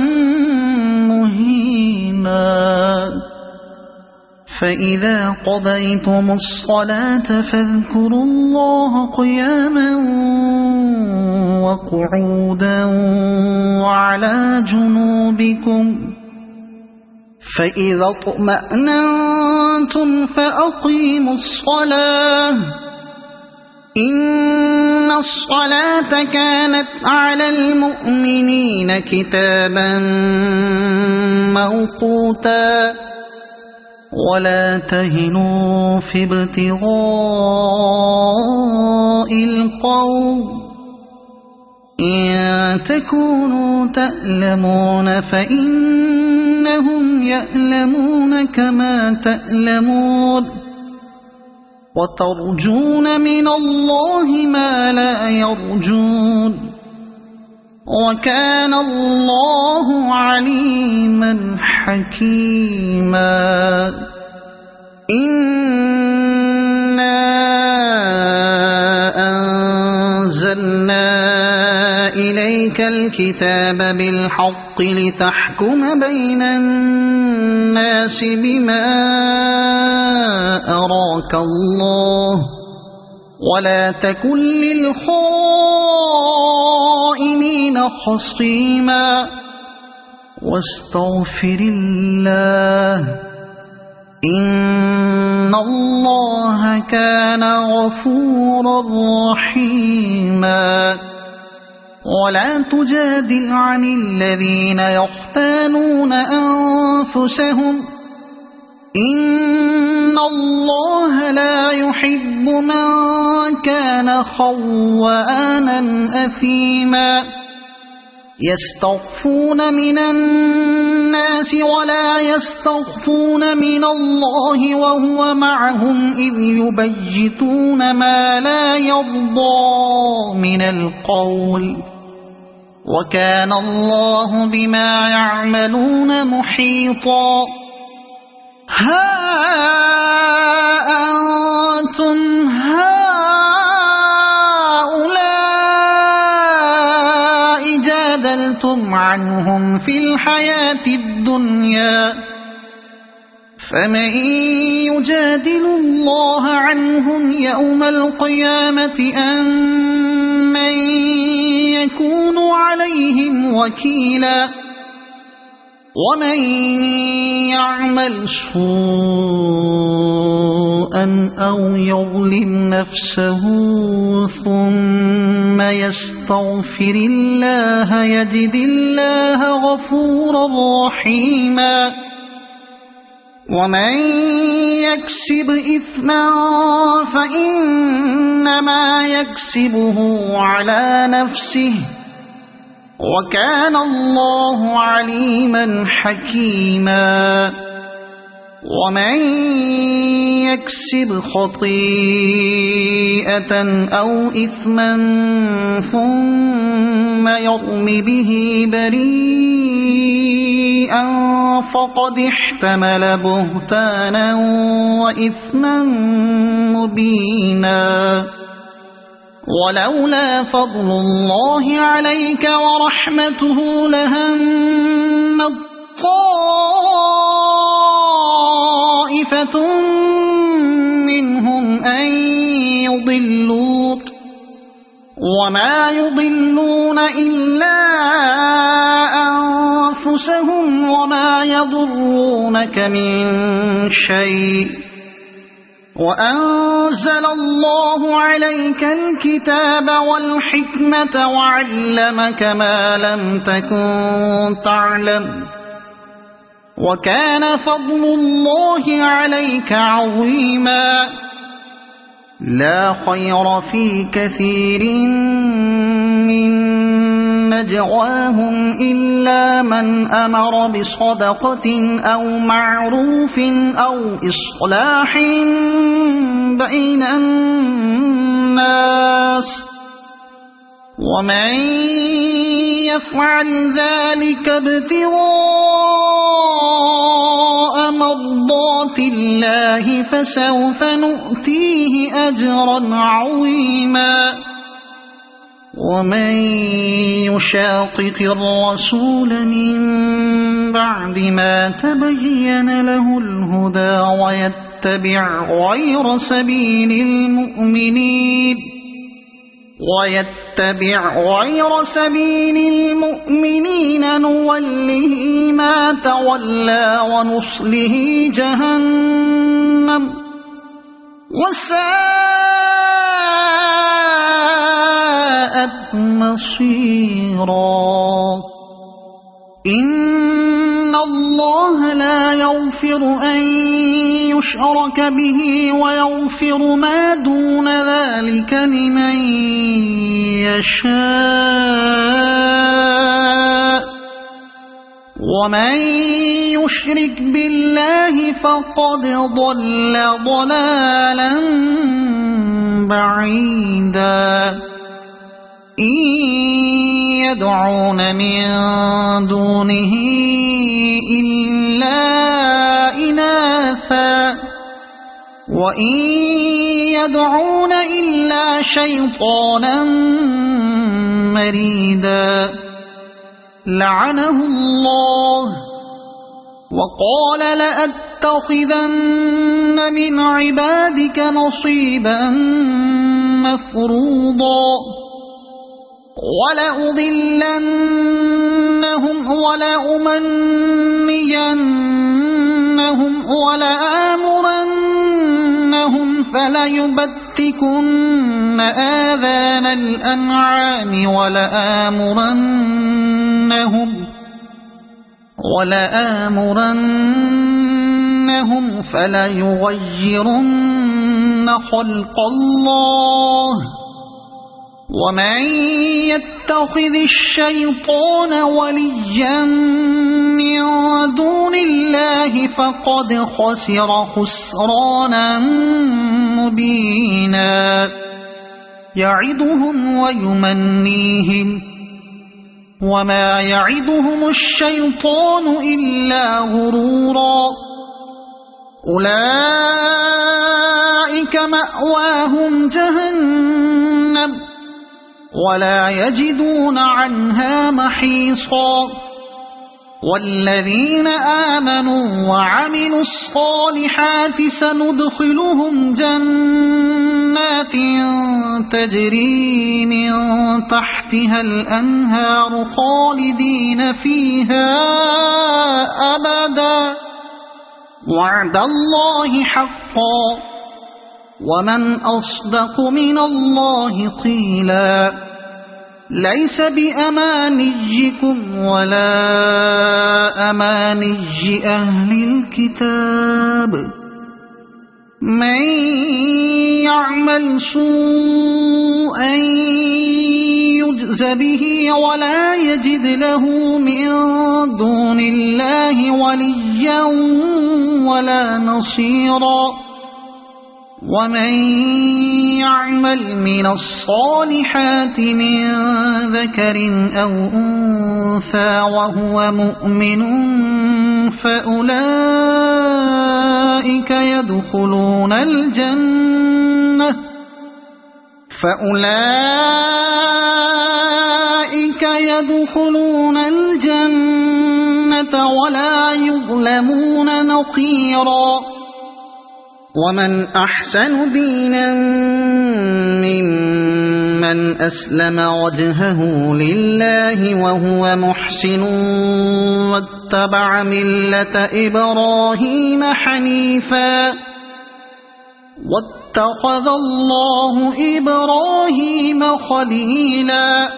مهينا فإذا قضيتم الصلاة فاذكروا الله قياما وقعودا وعلى جنوبكم فإذا اطمأننتم فأقيموا الصلاة إن الصلاة كانت على المؤمنين كتابا موقوتا ولا تهنوا في ابتغاء القوم إن تكونوا تألمون فإنهم يألمون كما تألمون وترجون من الله ما لا يرجون وكان الله عليما حكيما إنا أنزلنا إليك الكتاب بالحق لتحكم بين الناس بما أراك الله ولا تكن للخائنين خصيما واستغفر الله إن الله كان غفورا رحيما ولا تجادل عن الذين يختانون أنفسهم إن الله لا يحب من كان خوانا أثيما يستخفون من الناس ولا يستخفون من الله وهو معهم إذ يبيتون ما لا يرضى من القول وكان الله بما يعملون محيطا ها أنتم هؤلاء جادلتم عنهم في الحياة الدنيا فمن يجادل الله عنهم يوم القيامة أم من يكون عليهم وكيلا ومن يعمل سوءا أو يظلم نفسه ثم يستغفر الله يجد الله غفورا رحيما ومن يكسب إثما فإنما يكسبه على نفسه وكان الله عليما حكيما ومن يكسب خطيئة أو إثما ثم يرم به بريئا فقد احتمل بهتانا وإثما مبينا ولولا فضل الله عليك ورحمته لهمت طائفة منهم أن يضلوك وما يضلون إلا أنفسهم وما يضرونك من شيء وأنزل الله عليك الكتاب والحكمة وعلمك ما لم تكن تعلم وكان فضل الله عليك عظيما لا خير في كثير من نجواهم إلا من أمر بصدقة أو معروف أو إصلاح بين الناس ومن يفعل ذلك ابتغاء مرضات الله فسوف نؤتيه أجرا عظيما ومن يشاقق الرسول من بعد ما تبين له الهدى ويتبع غير سبيل المؤمنين نوله ما تولى ونصله جهنم وساءت مصيرا إن الله لا يغفر أن يشرك به ويغفر ما دون ذلك لمن يشاء ومن يشرك بالله فقد ضل ضلالا بعيدا إن يدعون من دونه إلا إناثا وإن يدعون إلا شيطانا مريدا لعنه الله وقال لأتخذن من عبادك نصيبا مفروضا ولأضلنهم ولأمنينهم ولآمرنهم فليبتكن آذان الأنعام ولآمرنهم فليغيرن خلق الله ومن يتخذ الشيطان وليا من دون الله فقد خسر خسرانا مبينا يعدهم ويمنيهم وما يعدهم الشيطان إلا غرورا أولئك مأواهم جهنم ولا يجدون عنها محيصا والذين آمنوا وعملوا الصالحات سندخلهم جنات تجري من تحتها الأنهار خالدين فيها أبدا وعد الله حقا ومن أصدق من الله قيلا ليس بأمانيكم ولا أماني أهل الكتاب من يعمل سوءا يجز به ولا يجد له من دون الله وليا ولا نصيرا ومن يعمل من الصالحات من ذكر أو أنثى وهو مؤمن فأولئك يدخلون الجنة ولا يظلمون نقيرا ومن أحسن دينا ممن أسلم وجهه لله وهو محسن واتبع ملة إبراهيم حنيفا واتخذ الله إبراهيم خليلا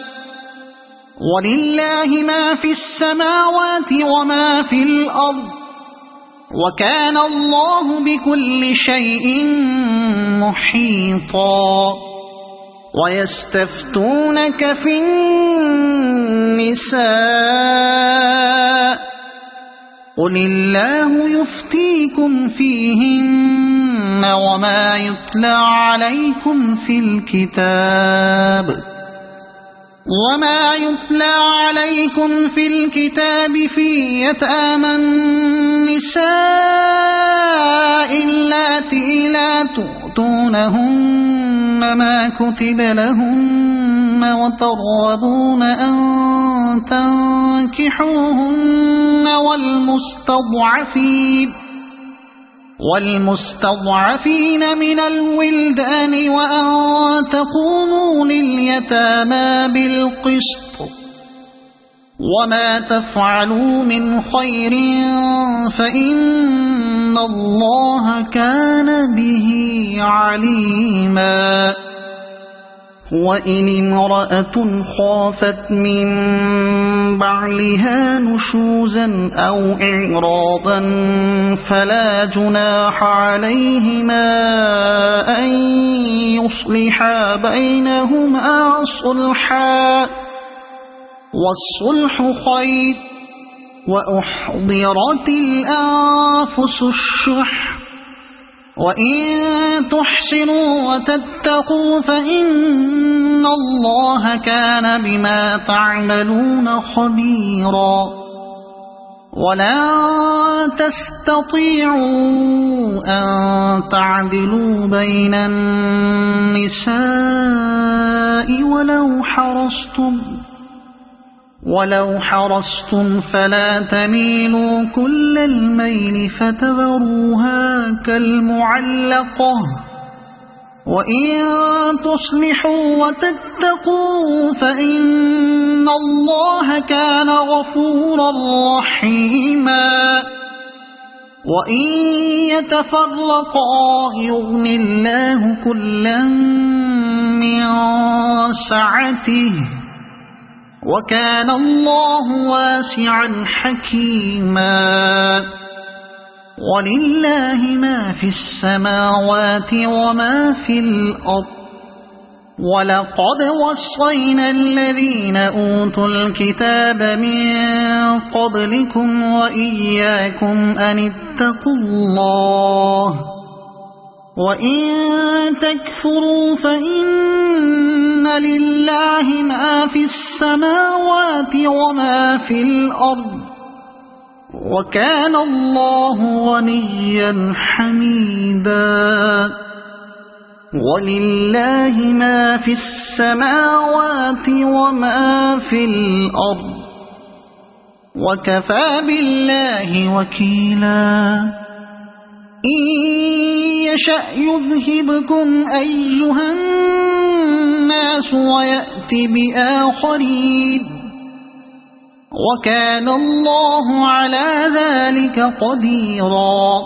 ولله ما في السماوات وما في الأرض وكان الله بكل شيء محيطا ويستفتونك في النساء قل الله يفتيكم فيهن وما يتلى عليكم في الكتاب وما يتلى عليكم في الكتاب في يتامى النساء اللاتي لا تؤتونهن ما كتب لهن وترغبون أن تنكحوهن والمستضعفين من الولدان وأن تقوموا لليتامى بالقسط وما تفعلوا من خير فإن الله كان به عليما وإن امرأة خافت من بعلها نشوزا أو إعراضا فلا جناح عليهما أن يصلحا بينهما صلحا والصلح خير وأحضرت الأنفس الشح وإن تحسنوا وتتقوا فإن الله كان بما تعملون خبيرا ولن تستطيعوا أن تعدلوا بين النساء ولو حرصتم فلا تميلوا كل الميل فتذروها كالمعلقة وإن تصلحوا وتتقوا فإن الله كان غفورا رحيما وإن يتفرقا يغن الله كلا من سعته وكان الله واسعا حكيما ولله ما في السماوات وما في الأرض ولقد وصينا الذين أوتوا الكتاب من قبلكم وإياكم أن اتقوا الله وإن تكفروا فإن لله ما في السماوات وما في الأرض وكان الله غنيا حميدا ولله ما في السماوات وما في الأرض وكفى بالله وكيلا إن يشأ يذهبكم أيها الناس ويأتي بآخرين وكان الله على ذلك قديرا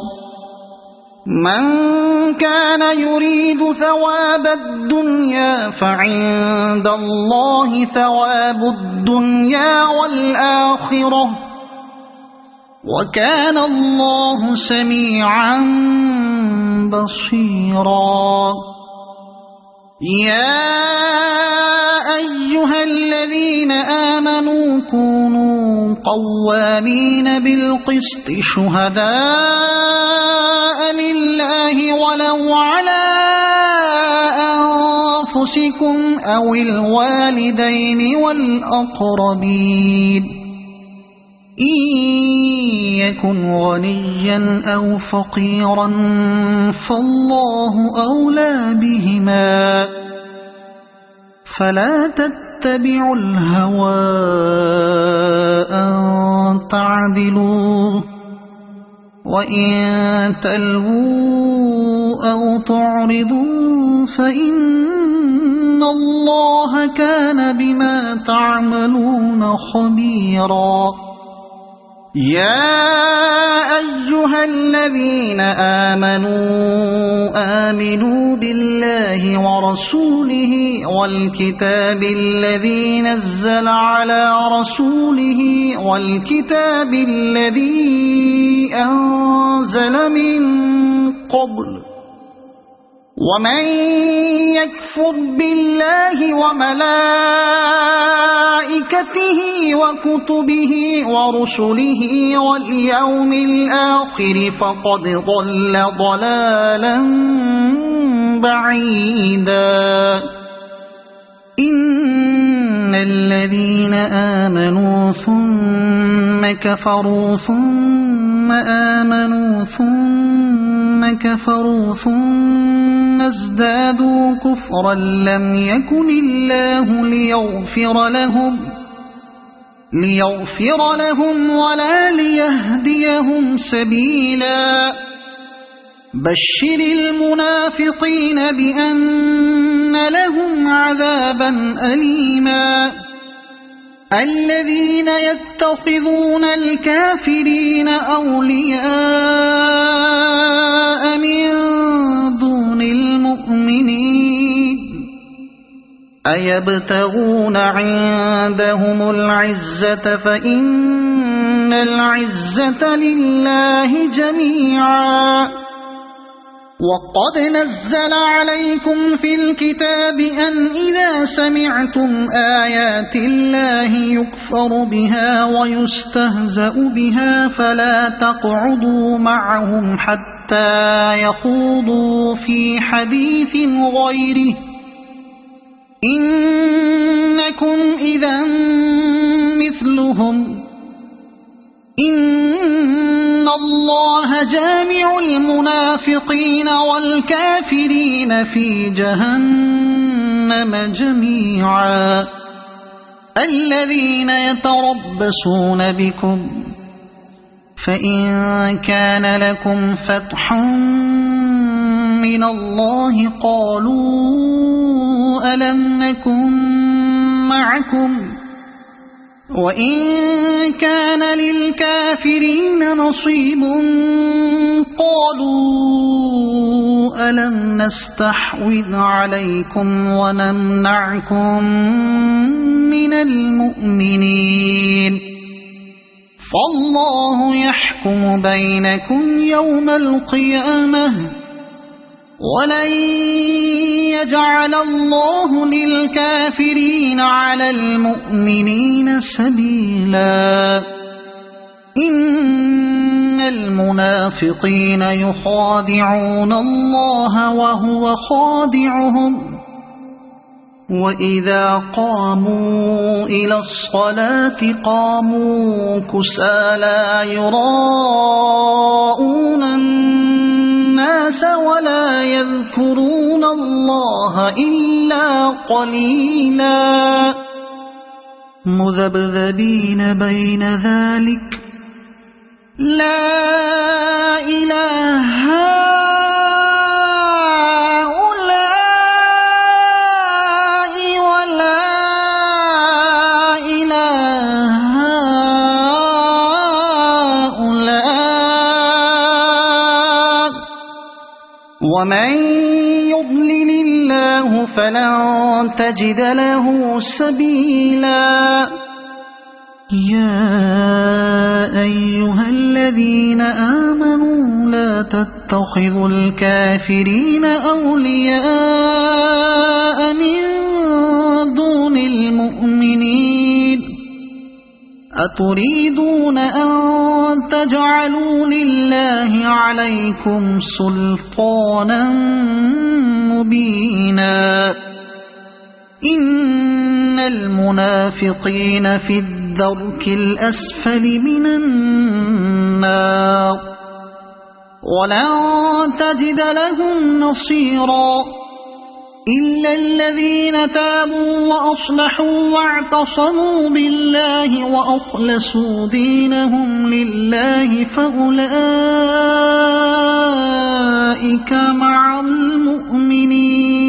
من كان يريد ثواب الدنيا فعند الله ثواب الدنيا والآخرة وكان الله سميعا بصيرا يا أيها الذين آمنوا كونوا قوامين بالقسط شهداء لله ولو على أنفسكم أو الوالدين والأقربين إن يكن غنيا أو فقيرا فالله أولى بهما فلا تتبعوا الهوى أن تعدلوا وإن تلووا أو تعرضوا فإن الله كان بما تعملون خبيرا يا أيها الذين آمنوا بالله ورسوله والكتاب الذي نزل على رسوله والكتاب الذي أنزل من قبل ومن يكفر بالله وملائكته وكتبه ورسله واليوم الآخر فقد ضل ضلالا بعيدا إن الذين آمنوا ثم كفروا ثم آمنوا ثم كفروا ثم ازدادوا كفرا لم يكن الله ليغفر لهم ولا ليهديهم سبيلا بشر المنافقين بأن لهم عذابا أليما الذين يتخذون الكافرين أولياء من دون المؤمنين أيبتغون عندهم العزة فإن العزة لله جميعا وقد نزل عليكم في الكتاب أن إذا سمعتم آيات الله يكفر بها ويستهزأ بها فلا تقعدوا معهم حتى يخوضوا في حديث غيره إنكم إذا مثلهم إن الله جامع المنافقين والكافرين في جهنم جميعا الذين يتربصون بكم فإن كان لكم فتح من الله قالوا ألم نكن معكم وإن كان للكافرين نصيب قالوا ألم نستحوذ عليكم ونمنعكم من المؤمنين فالله يحكم بينكم يوم القيامة ولن يجعل الله للكافرين على المؤمنين سبيلا إن المنافقين يخادعون الله وهو خادعهم وإذا قاموا إلى الصلاة قاموا كسالى يراءون الناس ولا يذكرون الله إلا قليلا مذبذبين بين ذلك لا إله هؤلاء ولا إله هؤلاء ومن يضلل الله فلن تجد له سبيلا يا أيها الذين آمنوا لا تتخذوا الكافرين أولياء من دون المؤمنين أتريدون أن تجعلوا لله عليكم سلطانا مبينا إن المنافقين في الدرك الأسفل من النار ولن تجد لهم نصيرا إلا الذين تابوا وأصلحوا واعتصموا بالله وأخلصوا دينهم لله فأولئك مع المؤمنين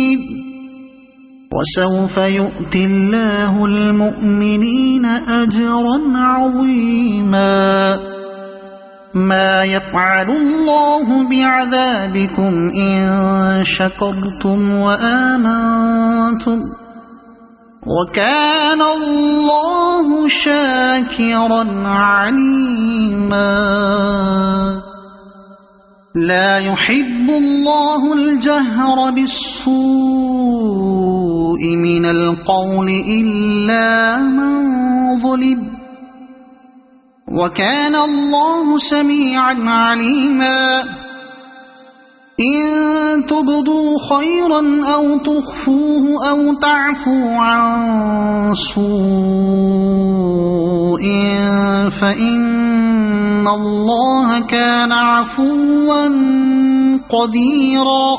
وسوف يؤتي الله المؤمنين أجرا عظيما ما يفعل الله بعذابكم إن شكرتم وآمنتم وكان الله شاكرا عليما لا يحب الله الجهر بالسوء من القول إلا من ظلم وكان الله سميعا عليما إن تبدوا خيرا أو تخفوه أو تعفوا عن سوء فإن الله كان عفوا قديرا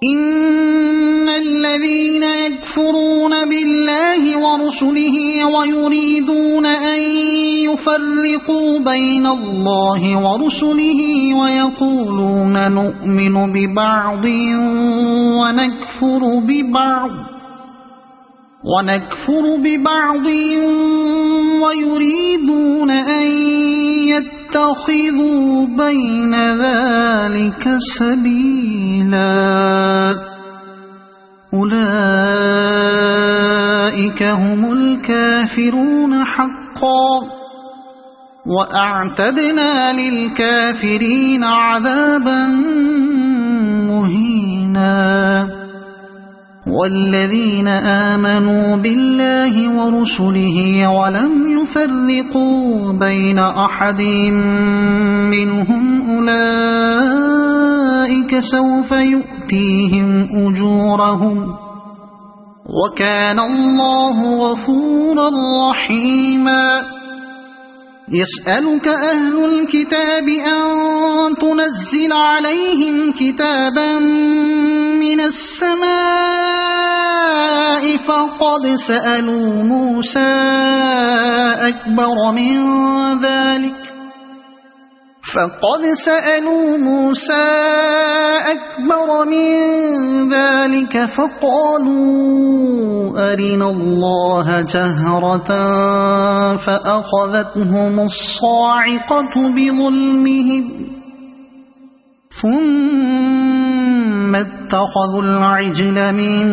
إن الذين يكفرون بالله ورسله ويريدون أن يفرقوا بين الله ورسله ويقولون نؤمن ببعض ونكفر ببعض ويريدون أن يتخذوا بين ذلك سبيلا أولئك هم الكافرون حقا وأعتدنا للكافرين عذابا مهينا والذين آمنوا بالله ورسله ولم يفرقوا بين أحد منهم أولئك سوف يؤتيهم أجورهم وكان الله غفورا رحيما يسألك أهل الكتاب أن تنزل عليهم كتابا من السماء فقد سألوا موسى أكبر من ذلك فقالوا أرنا الله جهرة فأخذتهم الصاعقة بظلمهم ثم اتخذوا العجل من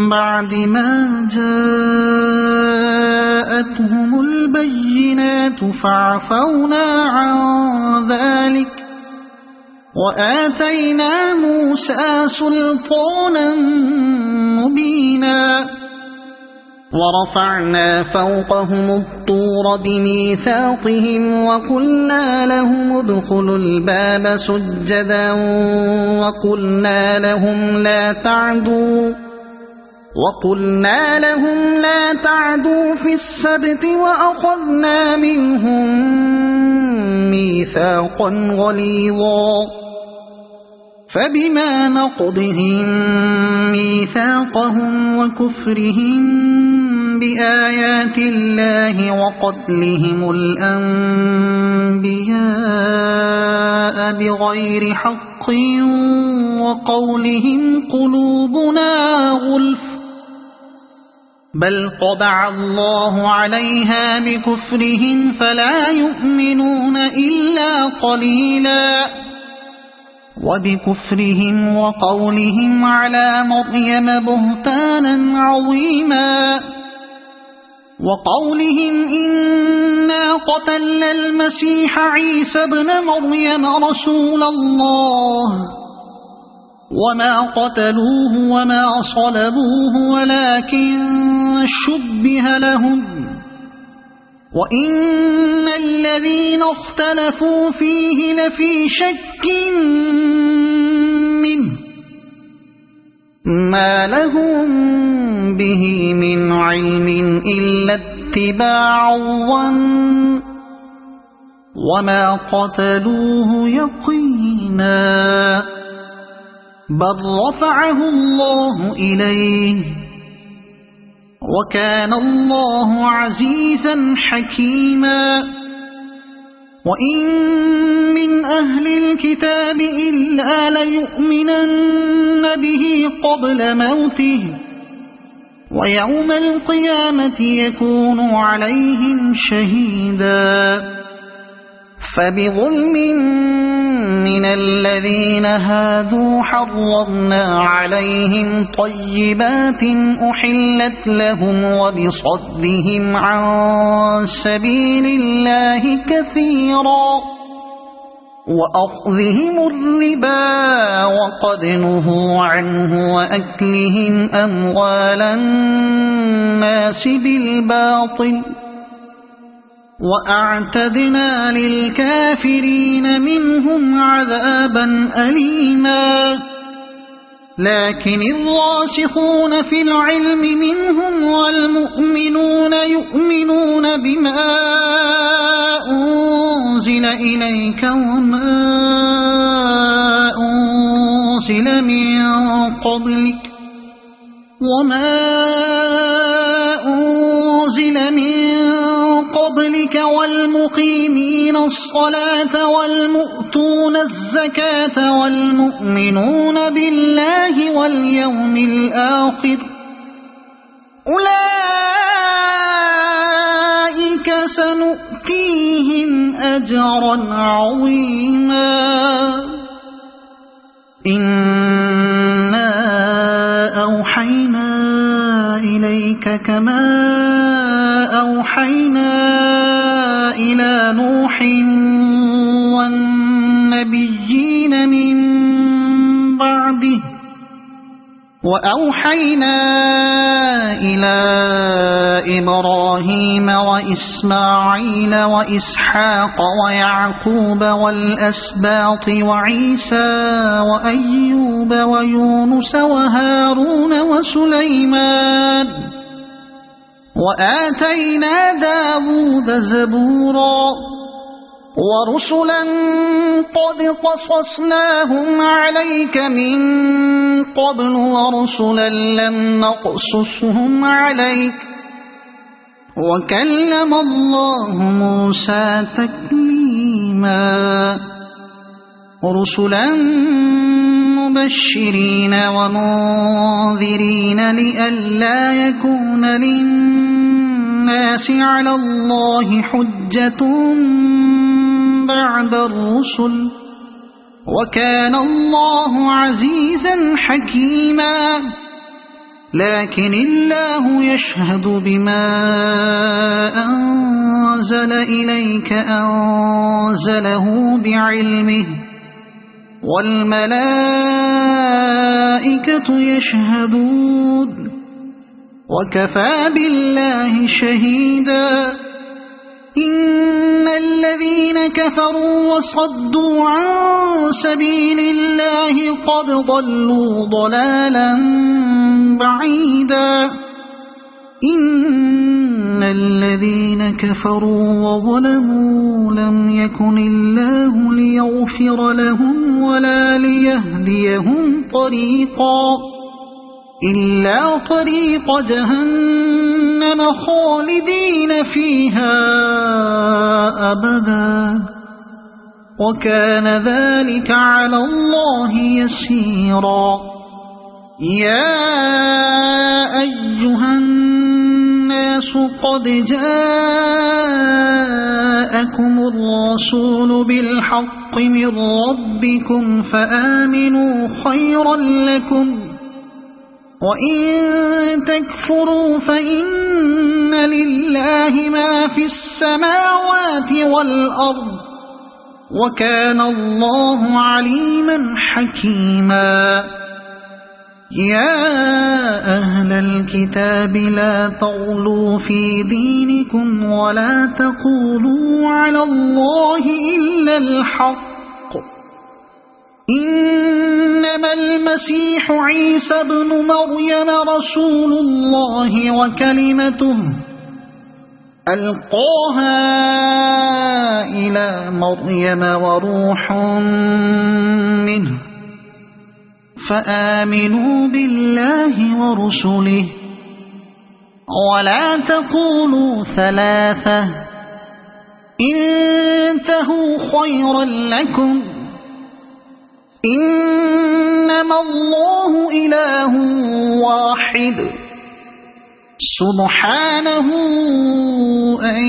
بعد ما جاءتهم البينات فعفونا عن ذلك وآتينا موسى سلطانا مبينا ورفعنا فوقهم الطور بميثاقهم وقلنا لهم ادخلوا الباب سجدا وقلنا لهم لا تعدوا في السبت وأخذنا منهم ميثاقا غليظا فبما نقضهم ميثاقهم وكفرهم بآيات الله وقتلهم الأنبياء بغير حق وقولهم قلوبنا غلف بل طبع الله عليها بكفرهم فلا يؤمنون إلا قليلا وبكفرهم وقولهم على مريم بهتانا عظيما وقولهم إنا قتلنا المسيح عيسى ابن مريم رسول الله وما قتلوه وما صلبوه ولكن شبه لهم وإن الذين اختلفوا فيه لفي شك منه ما لهم به من علم إلا اتباع الظن وما قتلوه يقينا بل رفعه الله إليه وكان الله عزيزا حكيما وإن من أهل الكتاب إلا ليؤمنن به قبل موته ويوم القيامة يكون عليهم شهيدا فبظلم من الذين هادوا حرمنا عليهم طيبات أحلت لهم وبصدهم عن سبيل الله كثيرا وأخذهم الربا وقد نهوا عنه وأكلهم أموال الناس بالباطل وأعتدنا للكافرين منهم عذابا أليما لكن الراسخون في العلم منهم والمؤمنون يؤمنون بما أنزل إليك وما أنزل من قبلك والمقيمين الصلاة والمؤتون الزكاة والمؤمنون بالله واليوم الآخر أولئك سنؤتيهم أجرا عظيما إنا أوحينا إليك كما أوحينا إلى نوح والنبيين من بعده وأوحينا إلى إبراهيم وإسماعيل وإسحاق ويعقوب والأسباط وعيسى وأيوب ويونس وهارون وسليمان وآتينا داود زبورا ورسلا قد قصصناهم عليك من قبل ورسلا لم نقصصهم عليك وكلم الله موسى تكليما رسلا مبشرين ومنذرين لئلا يكون للناس على الله حجة بعد الرسل وكان الله عزيزا حكيما لكن الله يشهد بما أنزل إليك أنزله بعلمه والملائكة يشهدون وكفى بالله شهيدا إن الذين كفروا وصدوا عن سبيل الله قد ضلوا ضلالا بعيدا إن الذين كفروا وظلموا لم يكن الله ليغفر لهم ولا ليهديهم طريقا إلا طريق جهنم خالدين فيها أبدا وكان ذلك على الله يسيرا يا أيها الناس قد جاءكم الرسول بالحق من ربكم فآمنوا خيرا لكم وإن تكفروا فإن لله ما في السماوات والأرض وكان الله عليما حكيما يا أهل الكتاب لا تغلوا في دينكم ولا تقولوا على الله إلا الحق إنما المسيح عيسى ابن مريم رسول الله وكلمته ألقاها إلى مريم وروح منه فآمنوا بالله ورسله ولا تقولوا ثلاثة انتهوا خيرا لكم إنما الله إله واحد سبحانه أن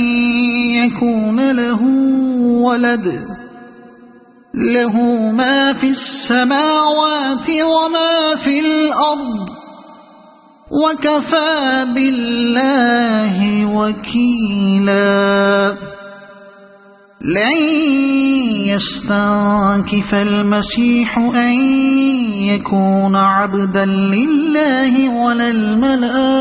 يكون له ولد له ما في السماوات وما في الأرض وكفى بالله وكيلا لن يستنكف المسيح أن يكون عبدا لله ولا الملائكة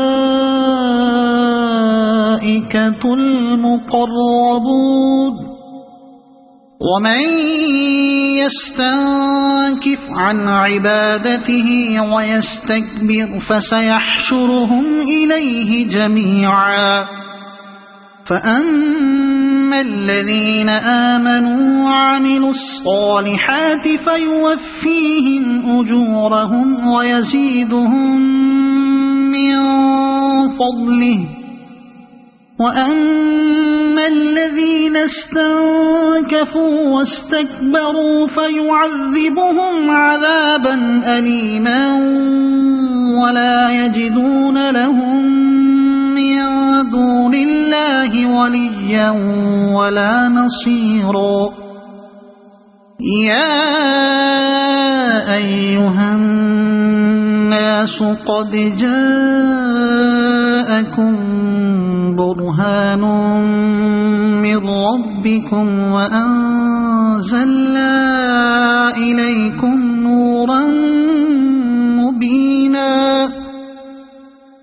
والملائكة المقربون ومن يستنكف عن عبادته ويستكبر فسيحشرهم إليه جميعا فأما الذين آمنوا وعملوا الصالحات فيوفيهم أجورهم ويزيدهم من فضله وأما الذين استنكفوا واستكبروا فيعذبهم عذابا أليما ولا يجدون لهم من دون الله وليا ولا نصيرا يا أيها الناس قد جاءكم برهان من ربكم وأنزلنا إليكم نورا مبينا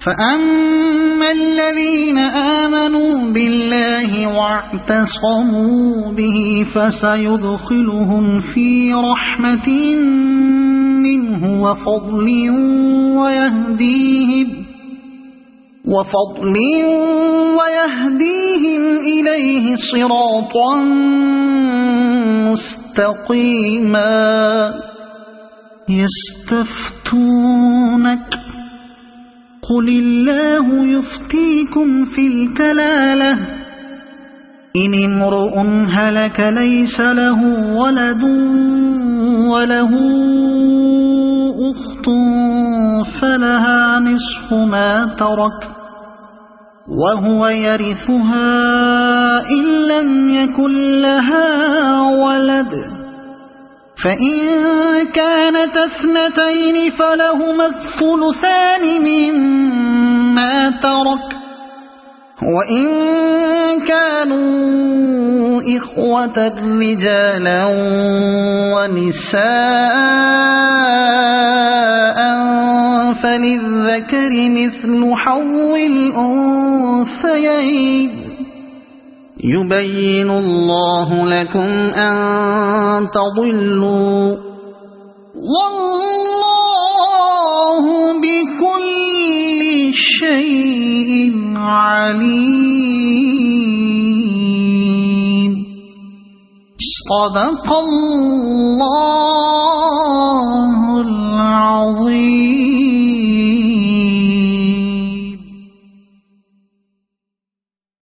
فأما الذين آمنوا بالله واعتصموا به فسيدخلهم في رحمة منه وفضل ويهديهم إليه صراطا مستقيما يستفتونك قل الله يفتيكم في الكلالة إن امرؤ هلك ليس له ولد وله أخت فلها نصف ما ترك وهو يرثها إن لم يكن لها ولد فإن كانت اثنتين فلهما الثلثان مما ترك وإن كانوا إخوة رجالا ونساء فللذكر مثل حظ الأنثيين يبين الله لكم أن تضلوا والله بكل شيء عليم صدق الله